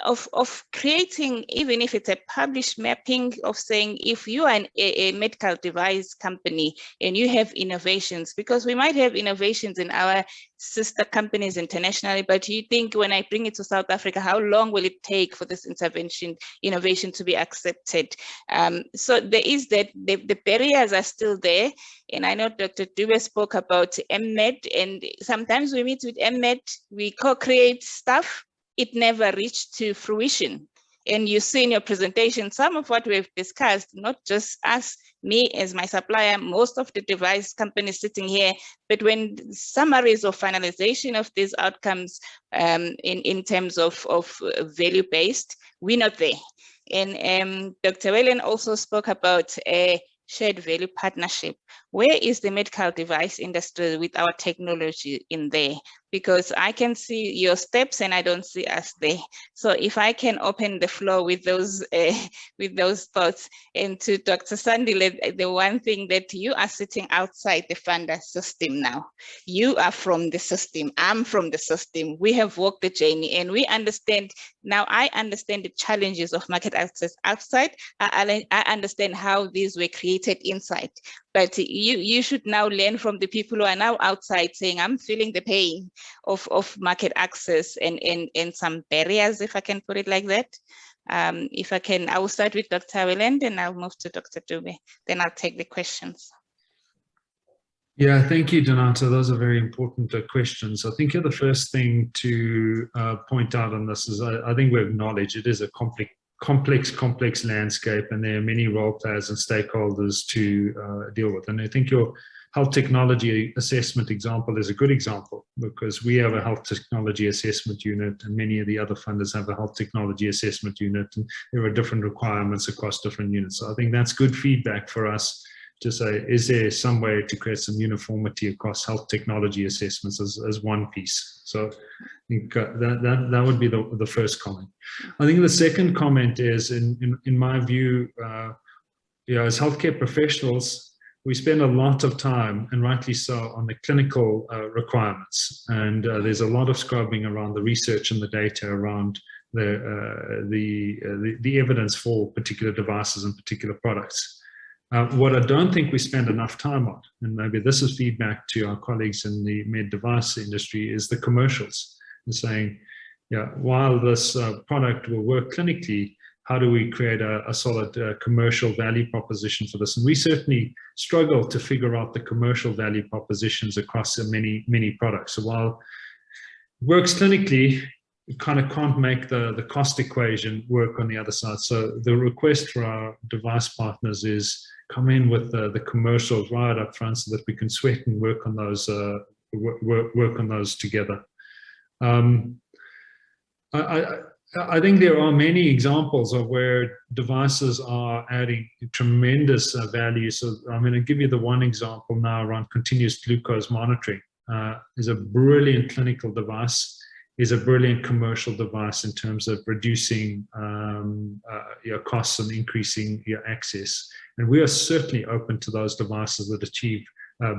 of creating, even if it's a published mapping of saying, if you are a medical device company and you have innovations, because we might have innovations in our sister companies internationally, but you think, when I bring it to South Africa, how long will it take for this innovation to be accepted? So there is that, the barriers are still there. And I know Dr. Dube spoke about MMed, and sometimes we meet with MMed, we co-create stuff, it never reached to fruition. And you see in your presentation, some of what we've discussed, not just us, me as my supplier, most of the device companies sitting here, but when summaries or finalization of these outcomes in terms of value-based, we're not there. And Dr. Whelan also spoke about a shared value partnership. Where is the medical device industry with our technology in there? because I can see your steps and I don't see us there. So if I can open the floor with those thoughts, and to Dr. Sandile, the one thing that you are sitting outside the funder system now. You are from the system, I'm from the system. We have walked the journey and we understand, now I understand the challenges of market access outside. I understand how these were created inside. But you should now learn from the people who are now outside saying, I'm feeling the pain of market access and some barriers, if I can put it like that. If I can, I will start with Dr. Whelan, and I'll move to Dr. Dube. Then I'll take the questions. Yeah, thank you, Donata. Those are very important questions. I think the first thing to point out on this is I think we acknowledge it is a complex landscape, and there are many role players and stakeholders to deal with. And I think your health technology assessment example is a good example, because we have a health technology assessment unit and many of the other funders have a health technology assessment unit, and there are different requirements across different units. So I think that's good feedback for us to say, is there some way to create some uniformity across health technology assessments as one piece? So I think that would be the first comment. I think the second comment is, in my view, as healthcare professionals, we spend a lot of time, and rightly so, on the clinical requirements. And there's a lot of scrubbing around the research and the data around the evidence for particular devices and particular products. What I don't think we spend enough time on, and maybe this is feedback to our colleagues in the med device industry, is the commercials. And saying, yeah, while this product will work clinically, how do we create a solid commercial value proposition for this? And we certainly struggle to figure out the commercial value propositions across many products. So while it works clinically, it kind of can't make the cost equation work on the other side. So the request for our device partners is come in with the commercials right up front so that we can sweat and work on those work on those together. I think there are many examples of where devices are adding tremendous value. So I'm going to give you the one example now around continuous glucose monitoring. Is a brilliant clinical device, is a brilliant commercial device in terms of reducing your costs and increasing your access. And we are certainly open to those devices that achieve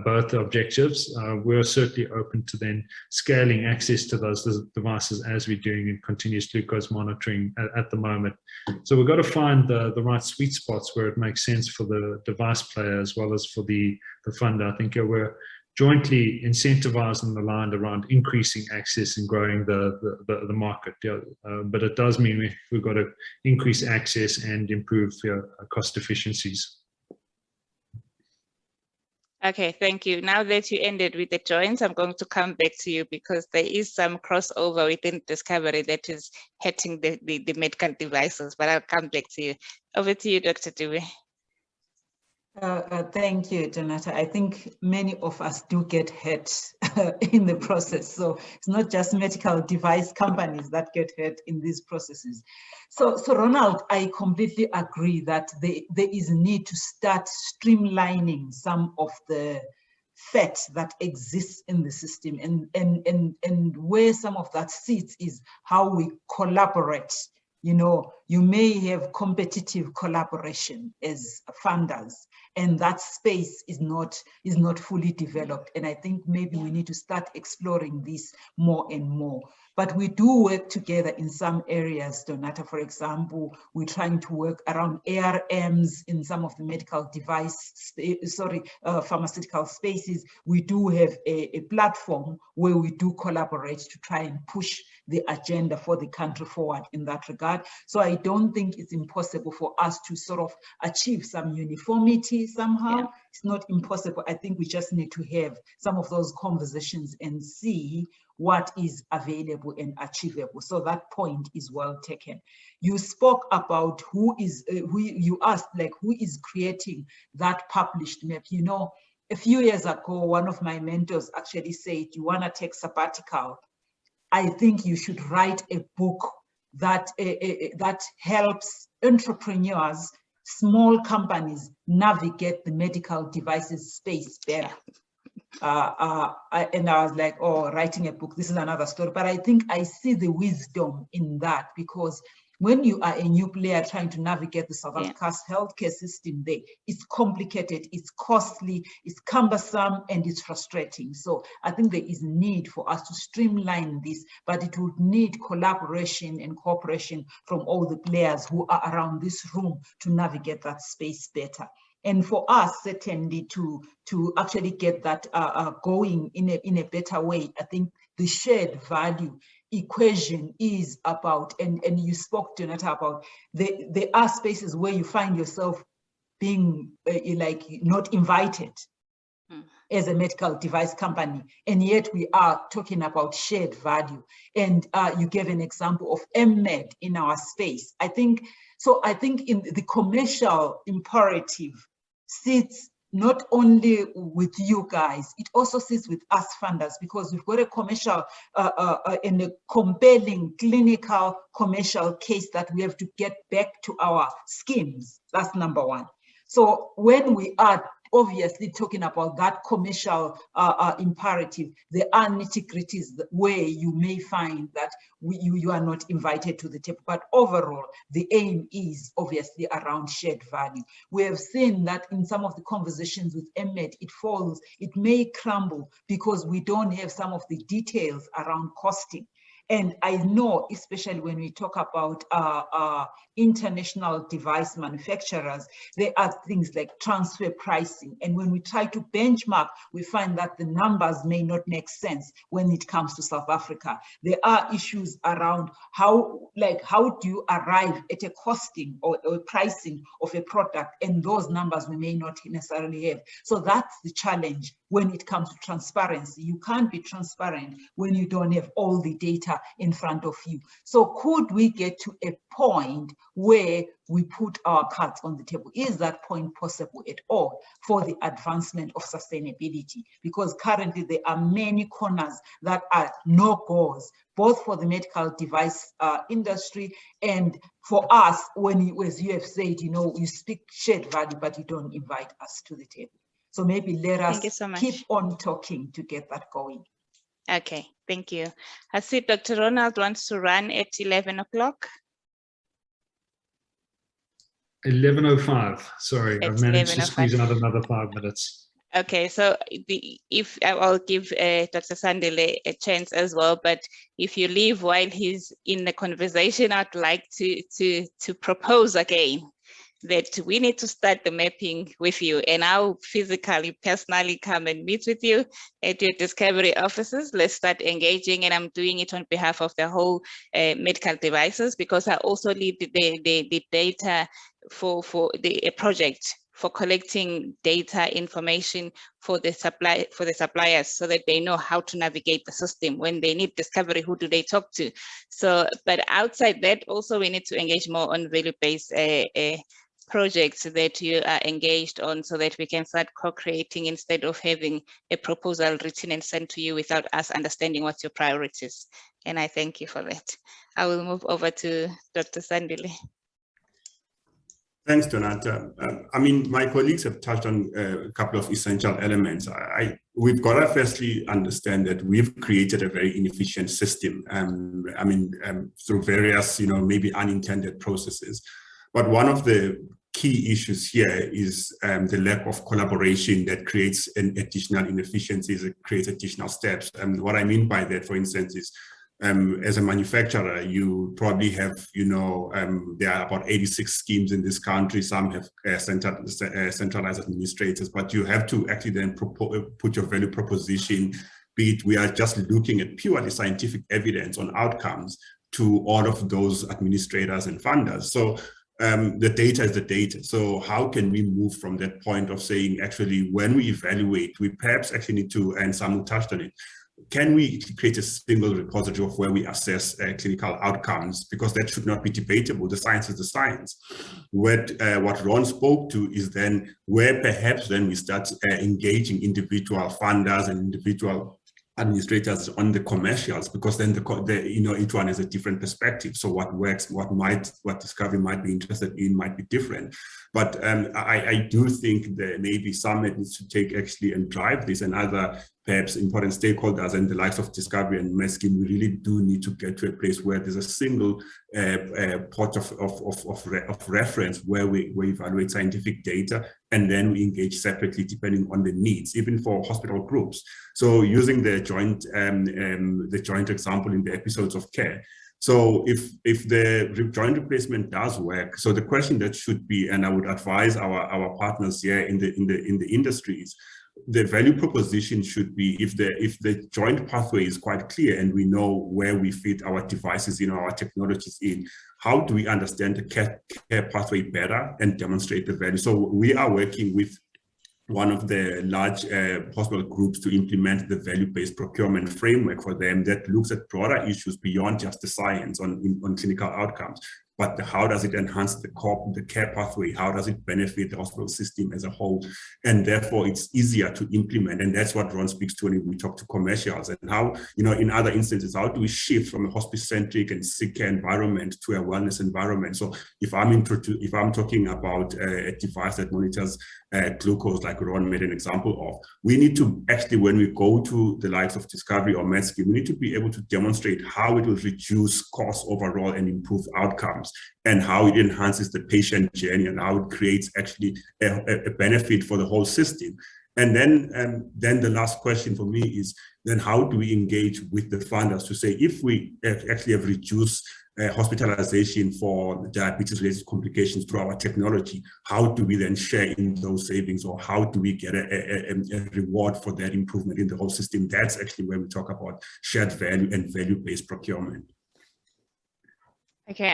both objectives. We're certainly open to then scaling access to those devices as we're doing in continuous glucose monitoring at the moment. So we've got to find the right sweet spots where it makes sense for the device player as well as for the funder. I think we're jointly incentivized and aligned around increasing access and growing the market. But it does mean we've got to increase access and improve cost efficiencies. Okay, thank you. Now that you ended with the joints, I'm going to come back to you because there is some crossover within Discovery that is hitting the medical devices, but I'll come back to you. Over to you, Dr. Dube. Thank you, Donata. I think many of us do get hurt in the process. So it's not just medical device companies that get hurt in these processes. So Ronald, I completely agree that there is a need to start streamlining some of the fat that exists in the system, and where some of that sits is how we collaborate. You know, you may have competitive collaboration as funders, and that space is not fully developed. And I think maybe we need to start exploring this more and more. But we do work together in some areas, Donata. For example, we're trying to work around ARMs in some of the medical device, pharmaceutical spaces. We do have a platform where we do collaborate to try and push the agenda for the country forward in that regard. So I don't think it's impossible for us to sort of achieve some uniformity somehow. Yeah. It's not impossible. I think we just need to have some of those conversations and see what is available and achievable. So that point is well taken. You spoke about you asked like who is creating that published map. You know, a few years ago, one of my mentors actually said, you want to take sabbatical, I think you should write a book that that helps entrepreneurs, small companies navigate the medical devices space better. And I was like, oh, writing a book, this is another story. But I think I see the wisdom in that, because when you are a new player trying to navigate the South Africa's healthcare system, there, it's complicated, it's costly, it's cumbersome, and it's frustrating. So I think there is need for us to streamline this, but it would need collaboration and cooperation from all the players who are around this room to navigate that space better. And for us, certainly, to actually get that going in a better way, I think the shared value equation is about, and you spoke, Jonathan, about there are spaces where you find yourself being like not invited as a medical device company, and yet we are talking about shared value. And you gave an example of MMed in our space. I think in the commercial imperative sits not only with you guys, it also sits with us funders, because we've got a commercial and a compelling clinical commercial case that we have to get back to our schemes. That's number one. So when we are obviously talking about that commercial imperative, there are nitty-gritties where you may find that you are not invited to the table. But overall, the aim is obviously around shared value. We have seen that in some of the conversations with MMed, it may crumble because we don't have some of the details around costing. And I know, especially when we talk about international device manufacturers, there are things like transfer pricing. And when we try to benchmark, we find that the numbers may not make sense when it comes to South Africa. There are issues around how do you arrive at a costing or pricing of a product, and those numbers we may not necessarily have. So that's the challenge when it comes to transparency. You can't be transparent when you don't have all the data in front of you. So could we get to a point where we put our cards on the table? Is that point possible at all for the advancement of sustainability? Because currently there are many corners that are no-goes, both for the medical device industry and for us, as you have said, you speak shared value, but you don't invite us to the table. So maybe let us keep on talking to get that going. Okay, thank you. I see Dr. Ronald wants to run at 11 o'clock. 11:05. Sorry, I've managed to squeeze out another 5 minutes. Okay, so if I'll give Dr. Sandile a chance as well, but if you leave while he's in the conversation, I'd like to propose again that we need to start the mapping with you, and I'll physically, personally come and meet with you at your discovery offices. Let's start engaging, and I'm doing it on behalf of the whole medical devices, because I also lead the data for the project for collecting data information for the suppliers, so that they know how to navigate the system. When they need discovery, who do they talk to? So, but outside that, also we need to engage more on value-based projects that you are engaged on, so that we can start co-creating instead of having a proposal written and sent to you without us understanding what's your priorities. And I thank you for that. I will move over to Dr. Sandile. Thanks, Donata. I mean, my colleagues have touched on a couple of essential elements. We've got to firstly understand that we've created a very inefficient system. Through various, maybe unintended processes. But one of the key issues here is the lack of collaboration that creates an additional inefficiencies, it creates additional steps. And what I mean by that, for instance, is as a manufacturer, you probably have, there are about 86 schemes in this country. Some have centralized administrators, but you have to actually then put your value proposition, be it we are just looking at purely scientific evidence on outcomes, to all of those administrators and funders. So the data is the data. So how can we move from that point of saying, actually, when we evaluate, we perhaps actually need to, and Samu touched on it, can we create a single repository of where we assess clinical outcomes? Because that should not be debatable. The science is the science. What Ron spoke to is then where perhaps then we start engaging individual funders and individual administrators on the commercials, because then each one has a different perspective. So what works, what Discovery might be interested in might be different. But I do think that maybe Summit needs to take actually and drive this, and other perhaps important stakeholders and the likes of Discovery and Medscheme. We really do need to get to a place where there's a single pot of reference where we evaluate scientific data, and then we engage separately depending on the needs, even for hospital groups. So using the joint example in the episodes of care. So if the joint replacement does work, so the question that should be, and I would advise our partners here in the industries, the value proposition should be, if the joint pathway is quite clear and we know where we fit our devices in, our technologies in, how do we understand the care pathway better and demonstrate the value? So we are working with one of the large hospital groups to implement the value-based procurement framework for them that looks at broader issues beyond just the science on clinical outcomes. But how does it enhance the care pathway? How does it benefit the hospital system as a whole? And therefore, it's easier to implement. And that's what Ron speaks to when we talk to commercials, and how, in other instances, how do we shift from a hospice-centric and sick care environment to a wellness environment? So if I'm talking about a device that monitors glucose, like Ron made an example of, we need to actually, when we go to the likes of Discovery or Medscheme, we need to be able to demonstrate how it will reduce costs overall and improve outcomes, and how it enhances the patient journey, and how it creates actually a benefit for the whole system. And then the last question for me is, then how do we engage with the funders to say, if we actually have reduced hospitalization for diabetes-related complications through our technology, how do we then share in those savings, or how do we get a reward for that improvement in the whole system? That's actually where we talk about shared value and value-based procurement. Okay,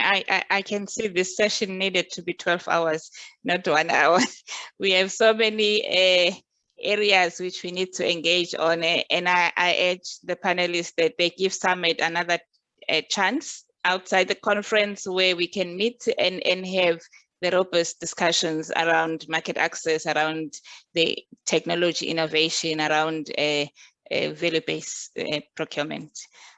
I can see this session needed to be 12 hours, not 1 hour. We have so many areas which we need to engage on, and I urge the panelists that they give Summit another chance outside the conference, where we can meet and have the robust discussions around market access, around the technology innovation, around value-based procurement.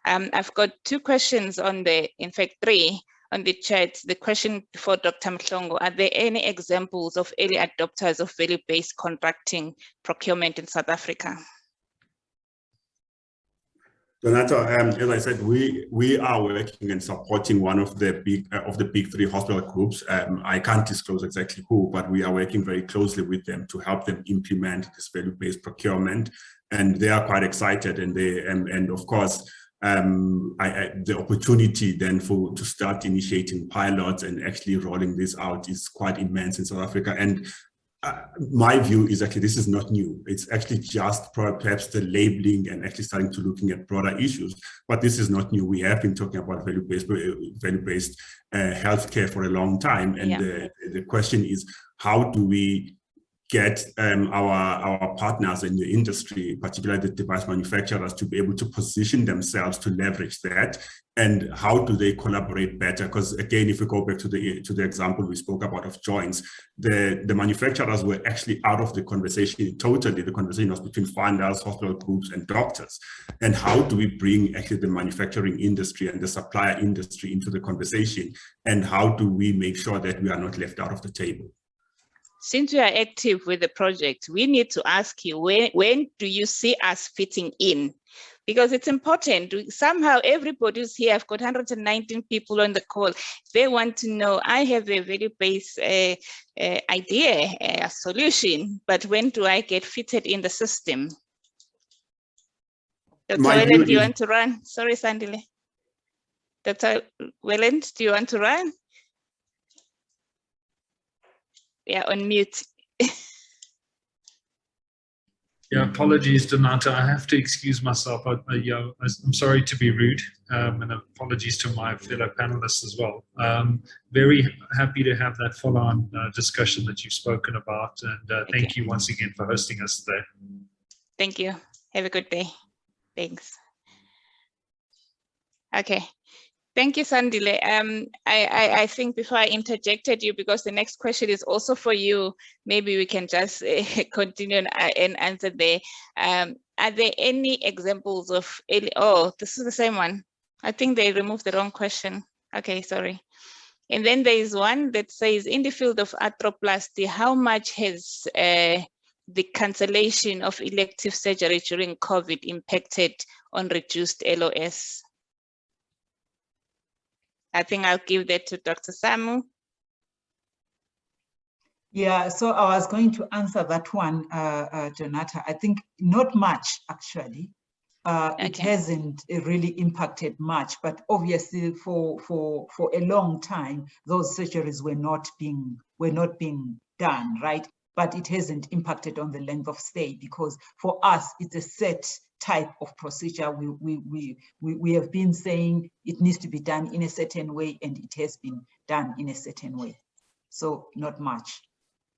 I've got 2 questions in fact 3 on the chat. The question for Dr. Mhlongo: are there any examples of early adopters of value-based contracting procurement in South Africa? Donato, as I said, we are working and supporting one of the big 3 hospital groups. I can't disclose exactly who, but we are working very closely with them to help them implement this value-based procurement, and they are quite excited. And of course, the opportunity then to start initiating pilots and actually rolling this out is quite immense in South Africa. And my view is actually this is not new. It's actually just perhaps the labeling and actually starting to looking at broader issues. But this is not new. We have been talking about value-based healthcare for a long time. And the question is, how do we get our partners in the industry, particularly the device manufacturers, to be able to position themselves to leverage that, and how do they collaborate better? Because again, if we go back to the example we spoke about of joints, the manufacturers were actually out of the conversation totally. The conversation was between funders, hospital groups, and doctors. And how do we bring actually the manufacturing industry and the supplier industry into the conversation? And how do we make sure that we are not left out of the table? Since you are active with the project, we need to ask you, when do you see us fitting in? Because it's important. Somehow everybody who's here, I've got 119 people on the call. They want to know, I have a value-based idea, a solution, but when do I get fitted in the system? Dr. Whelan, do you want to run? Sorry, Sandile. Dr. Whelan, do you want to run? Yeah, on mute. Yeah, apologies, Donato. I have to excuse myself. I'm sorry to be rude, and apologies to my fellow panelists as well. Very happy to have that follow-on discussion that you've spoken about, and thank you once again for hosting us today. Thank you. Have a good day. Thanks. Okay. Thank you, Sandile. I think before I interjected you, because the next question is also for you, maybe we can just continue and answer there. I Are there any examples of oh, this is the same one. I think they removed the wrong question. Okay, sorry. And then there is one that says, in the field of arthroplasty, how much has the cancellation of elective surgery during COVID impacted on reduced LOS? I think I'll give that to Dr. Samu. Yeah, so I was going to answer that one, Donata. I think not much, actually. It hasn't really impacted much, but obviously for a long time, those surgeries were not being done, right? But it hasn't impacted on the length of stay, because for us, it's a set type of procedure. We have been saying it needs to be done in a certain way, and it has been done in a certain way. So not much.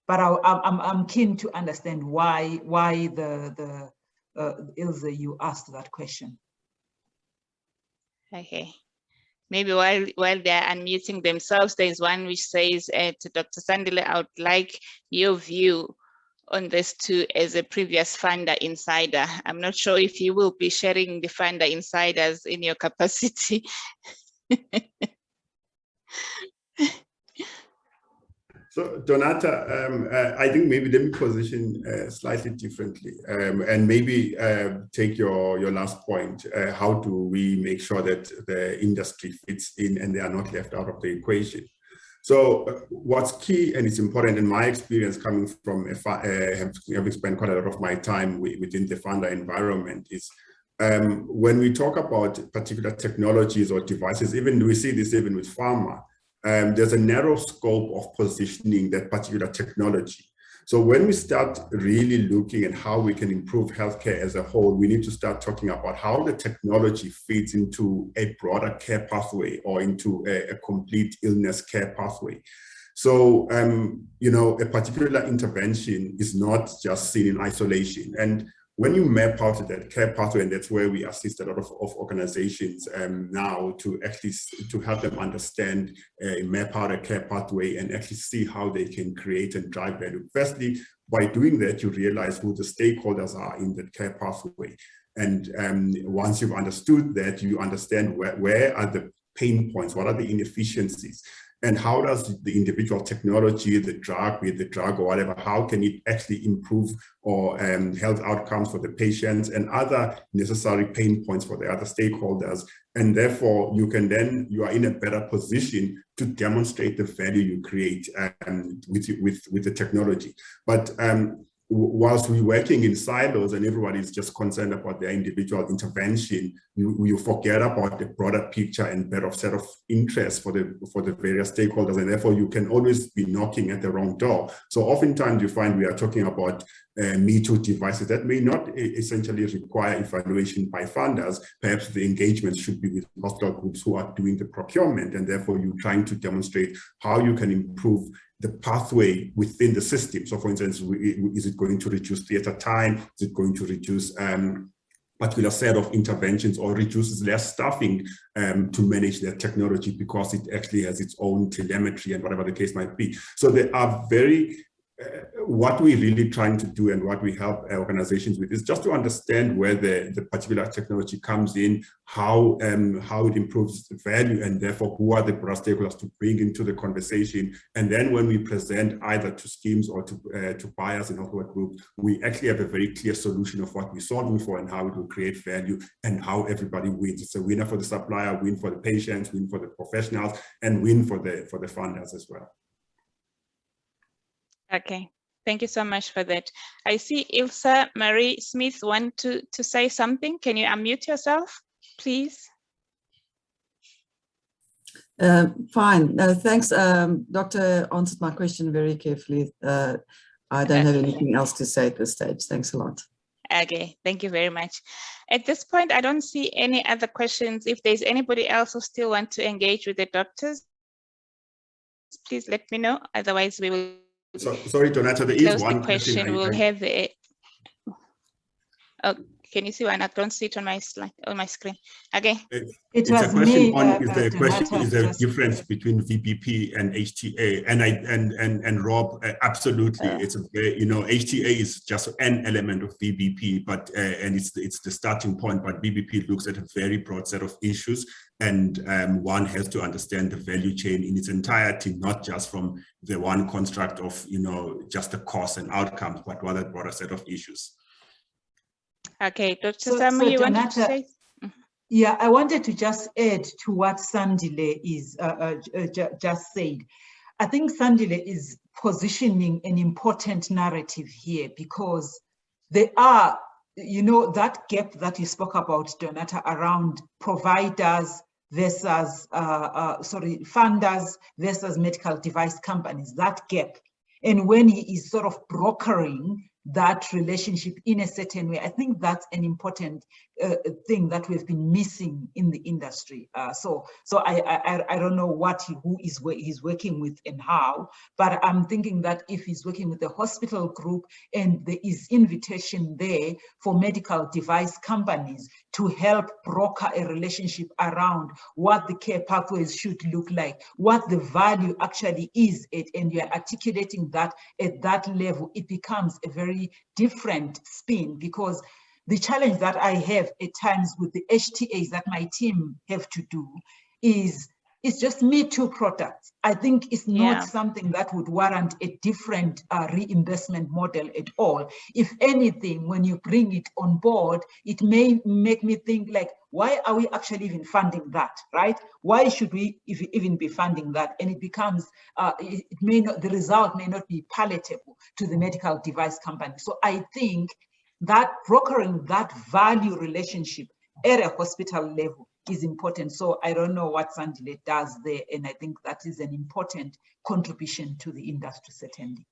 But I'm keen to understand why Ilse, you asked that question. Okay. Maybe while they're unmuting themselves, there's one which says to Dr. Sandile, I would like your view on this too as a previous funder insider. I'm not sure if you will be sharing the funder insiders in your capacity. So Donata, I think maybe let me position slightly differently, and maybe take your last point. How do we make sure that the industry fits in and they are not left out of the equation? So what's key, and it's important in my experience coming from having spent quite a lot of my time within the funder environment, is when we talk about particular technologies or devices, even we see this even with pharma, there's a narrow scope of positioning that particular technology. So when we start really looking at how we can improve healthcare as a whole, we need to start talking about how the technology fits into a broader care pathway or into a complete illness care pathway. So, you know, a particular intervention is not just seen in isolation. And when you map out that care pathway, and that's where we assist a lot of organizations now to actually to help them understand, map out a care pathway and actually see how they can create and drive value. Firstly, by doing that, you realize who the stakeholders are in that care pathway. And once you've understood that, you understand where are the pain points, what are the inefficiencies, and how does the individual technology, the drug, be it the drug or whatever, how can it actually improve or health outcomes for the patients and other necessary pain points for the other stakeholders. And therefore, you are in a better position to demonstrate the value you create with the technology. But whilst we're working in silos and everybody's just concerned about their individual intervention, you forget about the broader picture and better set of interests for the various stakeholders, and therefore you can always be knocking at the wrong door. So oftentimes you find we are talking about Me Too devices that may not essentially require evaluation by funders. Perhaps the engagement should be with hospital groups who are doing the procurement, and therefore you're trying to demonstrate how you can improve the pathway within the system. So for instance, is it going to reduce theater time? Is it going to reduce particular set of interventions, or reduces less staffing to manage their technology because it actually has its own telemetry and whatever the case might be. So they are very, what we're really trying to do and what we help organizations with is just to understand where the particular technology comes in, how it improves value, and therefore who are the broad stakeholders to bring into the conversation. And then when we present either to schemes or to buyers in our group, we actually have a very clear solution of what we're solving for and how it will create value and how everybody wins. It's a winner for the supplier, win for the patients, win for the professionals, and win for the funders as well. Okay, thank you so much for that. I see Ilse Marie Smith want to say something. Can you unmute yourself, please? Fine, thanks. Doctor answered my question very carefully. I don't have anything else to say at this stage. Thanks a lot. Okay, thank you very much. At this point, I don't see any other questions. If there's anybody else who still want to engage with the doctors, please let me know. Otherwise, we will. So, sorry, Donata, there is one question. We'll have it. Can you see one? I don't see it on my slide, on my screen. Okay. It's was a question me, on is there a Donata, question, is there a just- difference between VBP and HTA? And Rob, absolutely. It's a HTA is just an element of VBP, but and it's the starting point. But VBP looks at a very broad set of issues, and one has to understand the value chain in its entirety, not just from the one construct of just the cost and outcomes, but rather a broader set of issues. Okay, Dr. So Samu, you wanted to Donata, say? Yeah, I wanted to just add to what Sandile is just said. I think Sandile is positioning an important narrative here because there are, that gap that you spoke about, Donata, around providers versus, funders versus medical device companies, that gap. And when he is sort of brokering that relationship in a certain way, I think that's an important thing that we've been missing in the industry. So I don't know who he's working with and how, but I'm thinking that if he's working with a hospital group and there is invitation there for medical device companies to help broker a relationship around what the care pathways should look like, what the value actually is, and you're articulating that at that level, it becomes a very different spin, because the challenge that I have at times with the HTAs that my team have to do is it's just Me Too products. I think it's not something that would warrant a different reimbursement model at all. If anything, when you bring it on board, it may make me think like, why are we actually even funding that, right? Why should we even be funding that? And it becomes, the result may not be palatable to the medical device company. So I think that brokering that value relationship at a hospital level is important. So I don't know what Sandile does there, and I think that is an important contribution to the industry, certainly.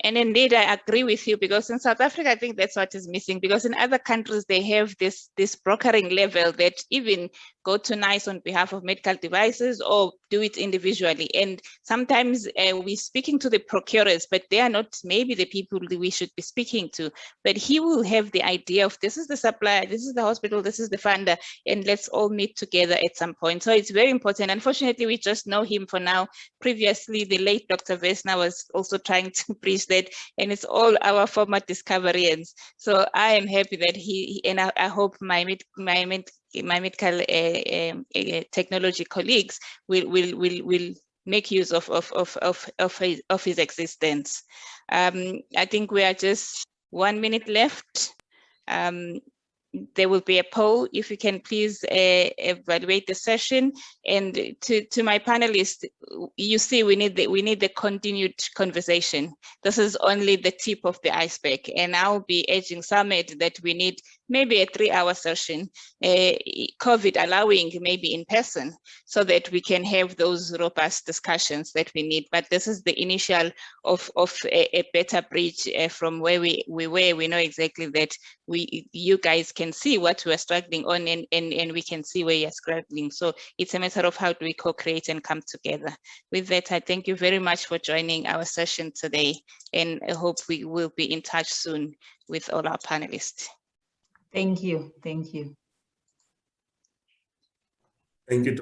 And indeed, I agree with you, because in South Africa, I think that's what is missing, because in other countries, they have this brokering level that even go to NICE on behalf of medical devices or do it individually. And sometimes we're speaking to the procurers, but they are not maybe the people that we should be speaking to. But he will have the idea of, this is the supplier, this is the hospital, this is the funder, and let's all meet together at some point. So it's very important. Unfortunately, we just know him for now. Previously, the late Dr. Vesna was also trying to preach that, and it's all our former discoveryans. So I am happy that he and I hope my medical technology colleagues will make use of his existence. I think we are just 1 minute left. There will be a poll. If you can please evaluate the session. And to my panelists, you see, we need the continued conversation. This is only the tip of the iceberg. And I'll be urging Summit that we need maybe a 3-hour session, COVID allowing, maybe in person, so that we can have those robust discussions that we need. But this is the initial of a better bridge from where we were. We know exactly that you guys can see what we're struggling on, and we can see where you're struggling. So it's a matter of how do we co-create and come together. With that, I thank you very much for joining our session today, and I hope we will be in touch soon with all our panelists. Thank you. Thank you. Thank you.